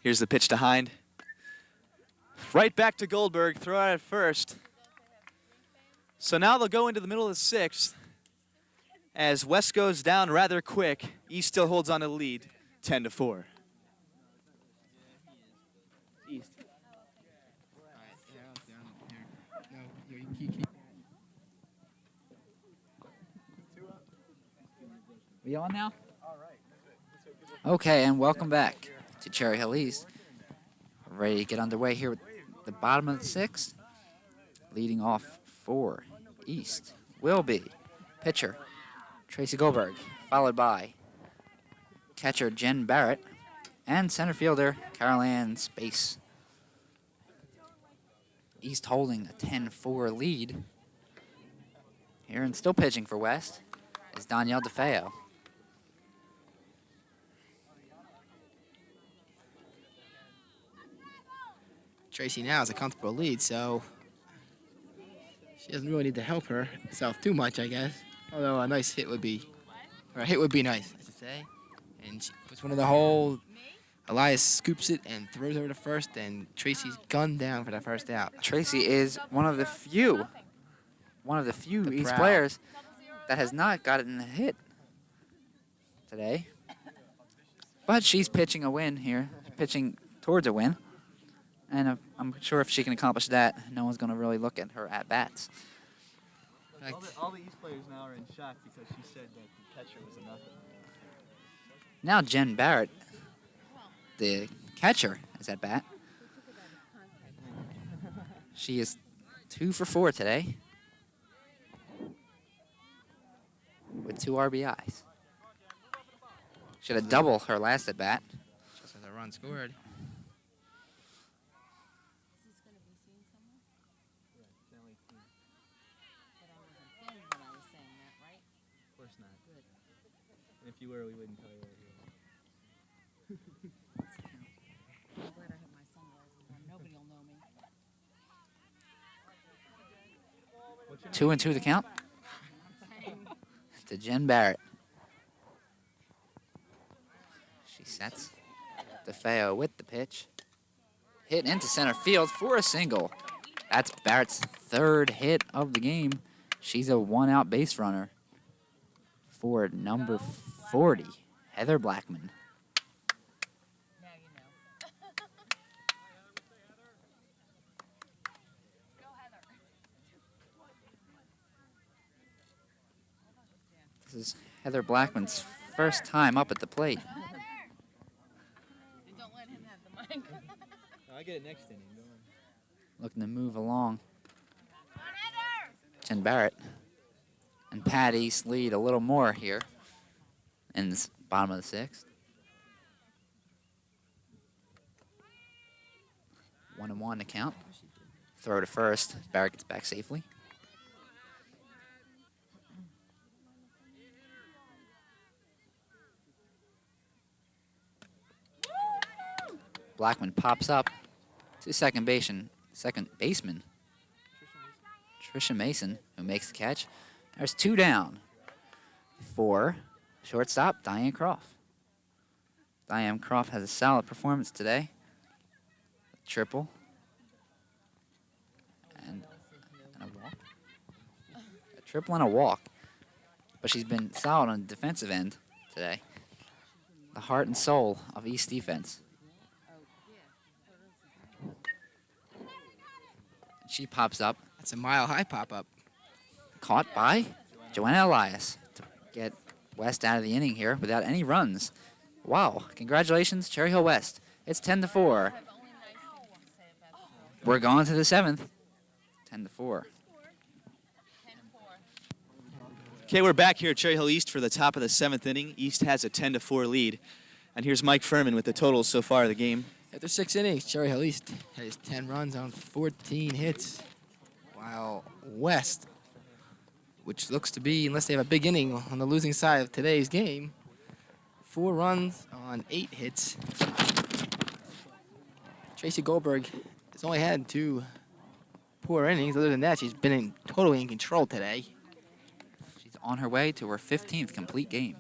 B: Here's the pitch to Hind. Right back to Goldberg. Throw out at first. So now they'll go into the middle of the 6th. As West goes down rather quick, East still holds on to the lead, 10-4. East.
A: We on now? Okay, and welcome back to Cherry Hill East. Ready to get underway here with the bottom of the 6th. Leading off for East will be pitcher Tracy Goldberg, followed by catcher Jen Barrett and center fielder Carol Ann Space. East holding a 10-4 lead. Here and still pitching for West is Danielle DeFeo.
C: Tracy now has a comfortable lead, so she doesn't really need to help herself too much, I guess. Although a nice hit would be, or a hit would be nice, I should say. And she puts one in the hole. Elias scoops it and throws over to first, and Tracy's gunned down for the first out.
A: Tracy is one of the few East players that has not gotten a hit today. But she's pitching a win here, pitching towards a win. And I'm sure if she can accomplish that, no one's going to really look at her at-bats.
B: All the East players now are in shock because she said that the catcher was a nothing.
A: Now Jen Barrett, the catcher, is at bat. She is 2 for 4 today with 2 RBIs. She had a double her last at bat.
C: Just as a run scored.
B: If you were, we wouldn't tell you where you
D: I'm glad I have my sunglasses on. Nobody will know me.
A: 2-2 the count to Jen Barrett. She sets DeFeo with the pitch. Hit into center field for a single. That's Barrett's 3rd hit of the game. She's a 1-out base runner for number 40, Heather Blackman.
D: Now you know.
A: This is Heather Blackman's first time up at the plate.
D: Don't let him have the mic.
B: I get it next inning.
A: Looking to move along. Jen Barrett and Pat East lead a little more here in the bottom of the 6th. 1-1 to count. Throw to first. Barrett gets back safely. Blackman pops up to second baseman, Trisha Mason, who makes the catch. There's 2 down for shortstop Diane Croft. Diane Croft has a solid performance today. Triple. And a walk. A triple and a walk. But she's been solid on the defensive end today. The heart and soul of East defense. She pops up.
C: That's a mile-high pop-up.
A: Caught by Joanna Elias to get West out of the inning here without any runs. Wow. Congratulations, Cherry Hill West. It's 10-4. We're going to the 7th. 10-4.
B: Okay, we're back here at Cherry Hill East for the top of the 7th inning. East has a 10-4 lead. And here's Mike Furman with the totals so far of the game.
C: After 6 innings, Cherry Hill East has 10 runs on 14 hits, while West, which looks to be, unless they have a big inning on the losing side of today's game, 4 runs on 8 hits. Tracy Goldberg has only had 2 poor innings. Other than that, she's been totally in control today.
A: She's on her way to her 15th complete game.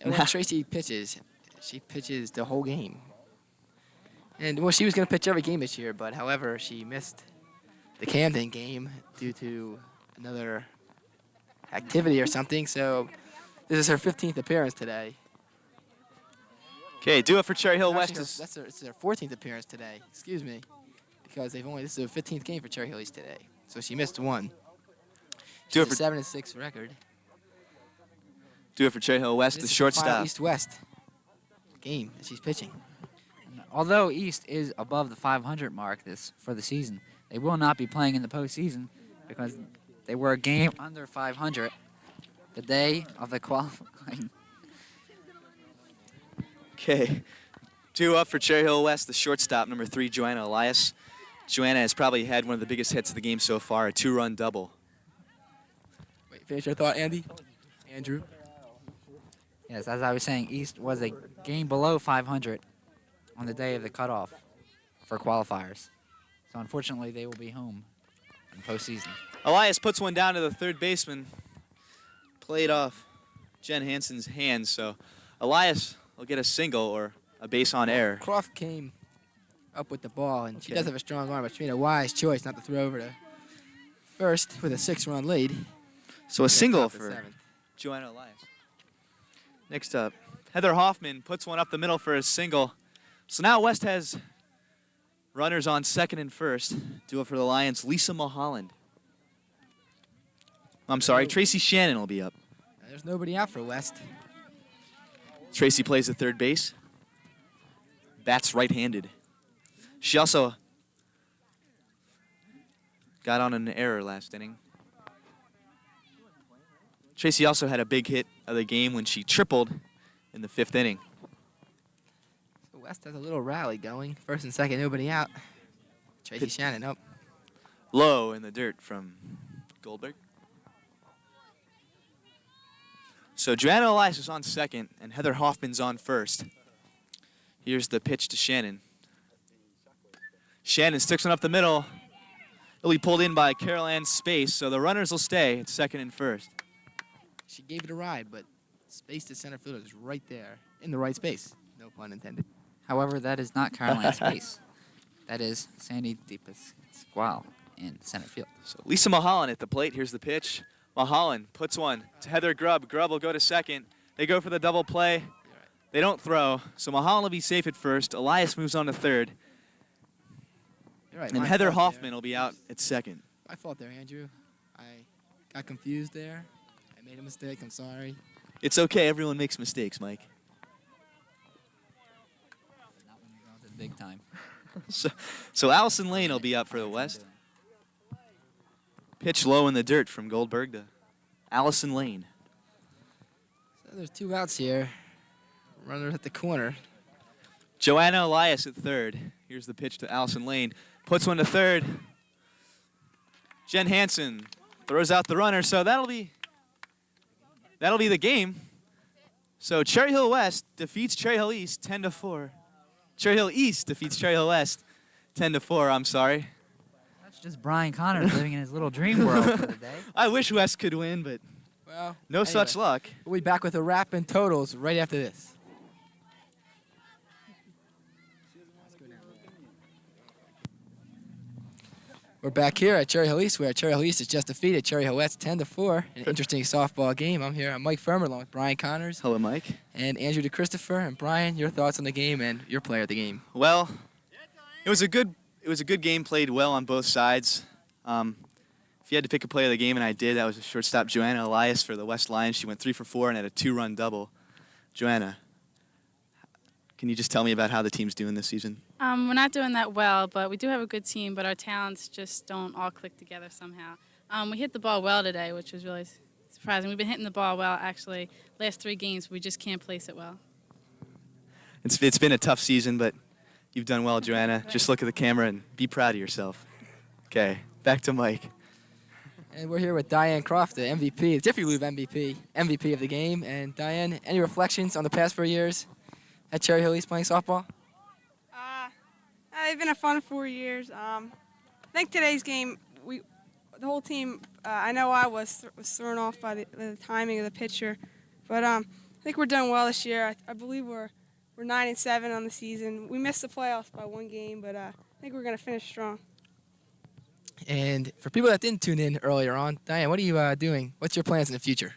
C: And when Tracy pitches, she pitches the whole game. And, well, she was going to pitch every game this year, but, however, she missed the Camden game due to another activity or something. So this is her 15th appearance today.
B: Okay, do it for Cherry Hill
C: Actually,
B: West.
C: it's her 14th appearance today. Excuse me. Because this is her 15th game for Cherry Hill East today. So she missed 1. She
B: Do it
C: has
B: for
C: a 7-6 record.
B: Do it for Cherry Hill West,
C: This
B: the
C: is the
B: shortstop.
C: final East-West game that she's pitching.
A: Although East is above the 500 mark for the season, they will not be playing in the postseason because they were a game under 500 the day of the qualifying.
B: Okay, 2 up for Cherry Hill West, the shortstop, number 3, Joanna Elias. Joanna has probably had one of the biggest hits of the game so far, a 2-run double.
C: Wait, finish your thought, Andy? Andrew?
A: Yes, as I was saying, East was a game below 500 on the day of the cutoff for qualifiers. So unfortunately, they will be home in postseason.
B: Elias puts one down to the third baseman. Played off Jen Hansen's hands, so Elias will get a single or a base on error.
C: Croft came up with the ball, and she
B: Okay.
C: does have a strong arm, but she made a wise choice not to throw over to first with a 6-run lead.
B: So a single
C: for
B: for
C: 7th.
B: Joanna Elias. Next up, Heather Hoffman puts one up the middle for a single. So now West has runners on second and first. Do it for the Lions, Lisa Mulholland. I'm sorry, Tracy Shannon will be up.
C: There's nobody out for West.
B: Tracy plays the third base. Bats right-handed. She also got on an error last inning. Tracy also had a big hit of the game when she tripled in the 5th inning.
C: So West has a little rally going. First and second, nobody out. Tracy Shannon up.
B: Low in the dirt from Goldberg. So Joanna Elias is on second, and Heather Hoffman's on first. Here's the pitch to Shannon. Shannon sticks one up the middle. It'll be pulled in by Carol Ann Space, so the runners will stay at second and first.
C: She gave it a ride, but space to center fielder is right there in the right space. No pun intended.
A: However, that is not Caroline Space. That is Sandy DePasquale in center field.
B: So Lisa Mulholland at the plate. Here's the pitch. Mulholland puts one to Heather Grubb. Grubb will go to second. They go for the double play. They don't throw, so Mulholland will be safe at first. Elias moves on to third.
C: You're right.
B: And
C: my
B: Heather
C: fault there.
B: Hoffman will be out at second.
C: My fault there, Andrew. I got confused there. I made a mistake. I'm sorry.
B: It's okay. Everyone makes mistakes, Mike.
A: Not when you're going to the big time.
B: So Allison Lane will be up for the West. Pitch low in the dirt from Goldberg to Allison Lane.
C: So there's 2 outs here. Runners at the corner.
B: Joanna Elias at third. Here's the pitch to Allison Lane. Puts one to third. Jen Hansen throws out the runner, so that'll be the game. So Cherry Hill West defeats Cherry Hill East 10-4. Cherry Hill East defeats Cherry Hill West 10-4. I'm sorry.
A: That's just Brian Connors living in his little dream world for the day.
B: I wish West could win, but
C: Well,
B: no
C: anyway,
B: such luck.
C: we'll be back with a wrap and totals right after this. We're back here at Cherry Hill East, where Cherry Hill East has just defeated Cherry Hill West 10-4. An interesting softball game. I'm here. I'm Mike Fermer along with Brian Connors
B: Hello, Mike.
C: and Andrew DeChristopher. And Brian, your thoughts on the game and your player of the game.
B: Well, it was a good game, played well on both sides. If you had to pick a player of the game, and I did, that was a shortstop, Joanna Elias, for the West Lions. She went 3 for 4 and had a 2-run double. Joanna, can you just tell me about how the team's doing this season?
E: We're not doing that well, but we do have a good team, but our talents just don't all click together somehow. We hit the ball well today, which was really surprising. We've been hitting the ball well, actually, last 3 games. We just can't place it well.
B: It's been a tough season, but you've done well, Joanna. Just look at the camera and be proud of yourself. Okay, back to Mike.
C: And we're here with Diane Croft, the MVP, the Jiffy Lube MVP of the game. And Diane, any reflections on the past 4 years at Cherry Hill East playing softball?
F: It's been a fun 4 years. I think today's game, the whole team, I know I was thrown off by the timing of the pitcher, but I think we're doing well this year. I believe we're 9-7 on the season. We missed the playoffs by 1 game, but I think we're going to finish strong.
C: And for people that didn't tune in earlier on, Diane, what are you doing? What's your plans in the future?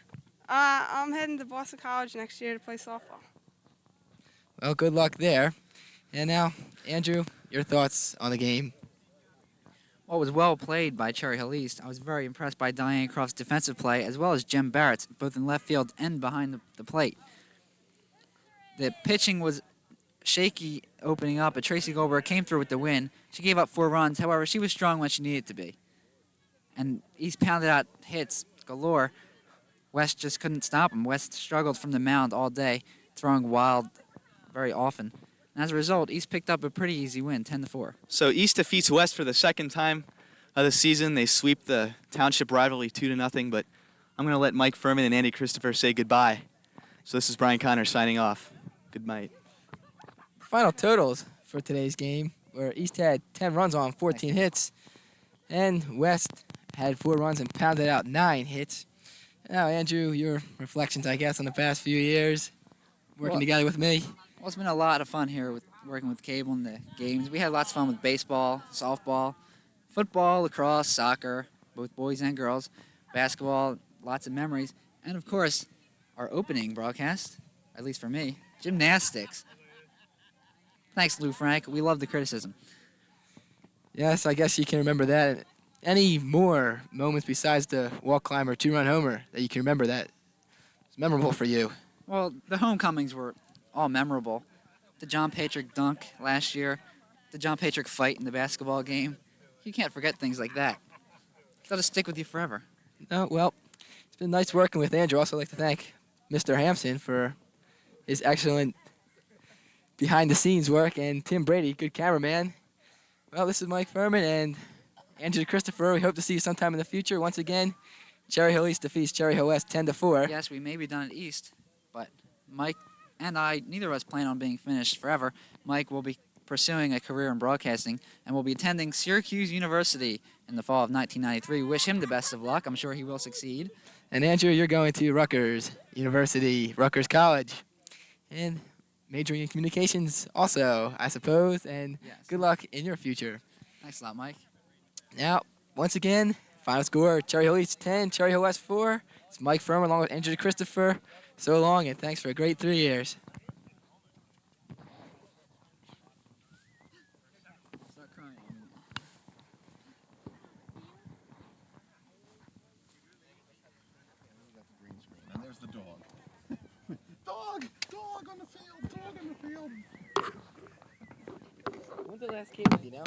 F: I'm heading to Boston College next year to play softball.
C: Well, good luck there. And now, Andrew, your thoughts on the game.
A: Well, it was well played by Cherry Hill East. I was very impressed by Diane Croft's defensive play, as well as Jim Barrett's, both in left field and behind the plate. The pitching was shaky opening up, but Tracy Goldberg came through with the win. She gave up 4 runs. However, she was strong when she needed to be. And East pounded out hits galore. West just couldn't stop them. West struggled from the mound all day, throwing wild very often. And as a result, East picked up a pretty easy win, 10-4.
B: So East defeats West for the 2nd time of the season. They sweep the township rivalry 2-0, but I'm going to let Mike Furman and Andy Christopher say goodbye. So this is Brian Connors signing off. Good night.
C: Final totals for today's game, where East had 10 runs on 14 hits, and West had 4 runs and pounded out 9 hits. Now, Andrew, your reflections, I guess, on the past few years, working together with me.
A: Well, it's been a lot of fun here with working with Cable and the games. We had lots of fun with baseball, softball, football, lacrosse, soccer, both boys and girls, basketball, lots of memories, and of course, our opening broadcast, at least for me, gymnastics. Thanks, Lou Frank. We love the criticism.
C: Yes, I guess you can remember that. Any more moments besides the wall climber 2-run homer that you can remember that is memorable for you?
A: Well, the homecomings were all memorable. The John Patrick dunk last year, the John Patrick fight in the basketball game. You can't forget things like that. That'll stick with you forever.
C: No, well, it's been nice working with Andrew. Also like to thank Mr. Hampson for his excellent behind-the-scenes work, and Tim Brady, good cameraman. Well, this is Mike Furman and Andrew Christopher. We hope to see you sometime in the future. Once again, Cherry Hill East defeats Cherry Hill West 10-4.
A: Yes, we may be done at East, but Mike and I, neither of us plan on being finished forever. Mike will be pursuing a career in broadcasting and will be attending Syracuse University in the fall of 1993. Wish him the best of luck. I'm sure he will succeed.
C: And Andrew, you're going to Rutgers University, Rutgers College. And majoring in communications also, I suppose. And
A: Yes.
C: good luck in your future.
A: Thanks a lot, Mike.
C: Now, once again, final score, Cherry Hill East 10, Cherry Hill West 4. It's Mike Furman along with Andrew Christopher. So long, and thanks for a great 3 years.
A: Start crying.
G: And there's the dog. Dog on the field, dog on the field.
C: When's the last game, do you know?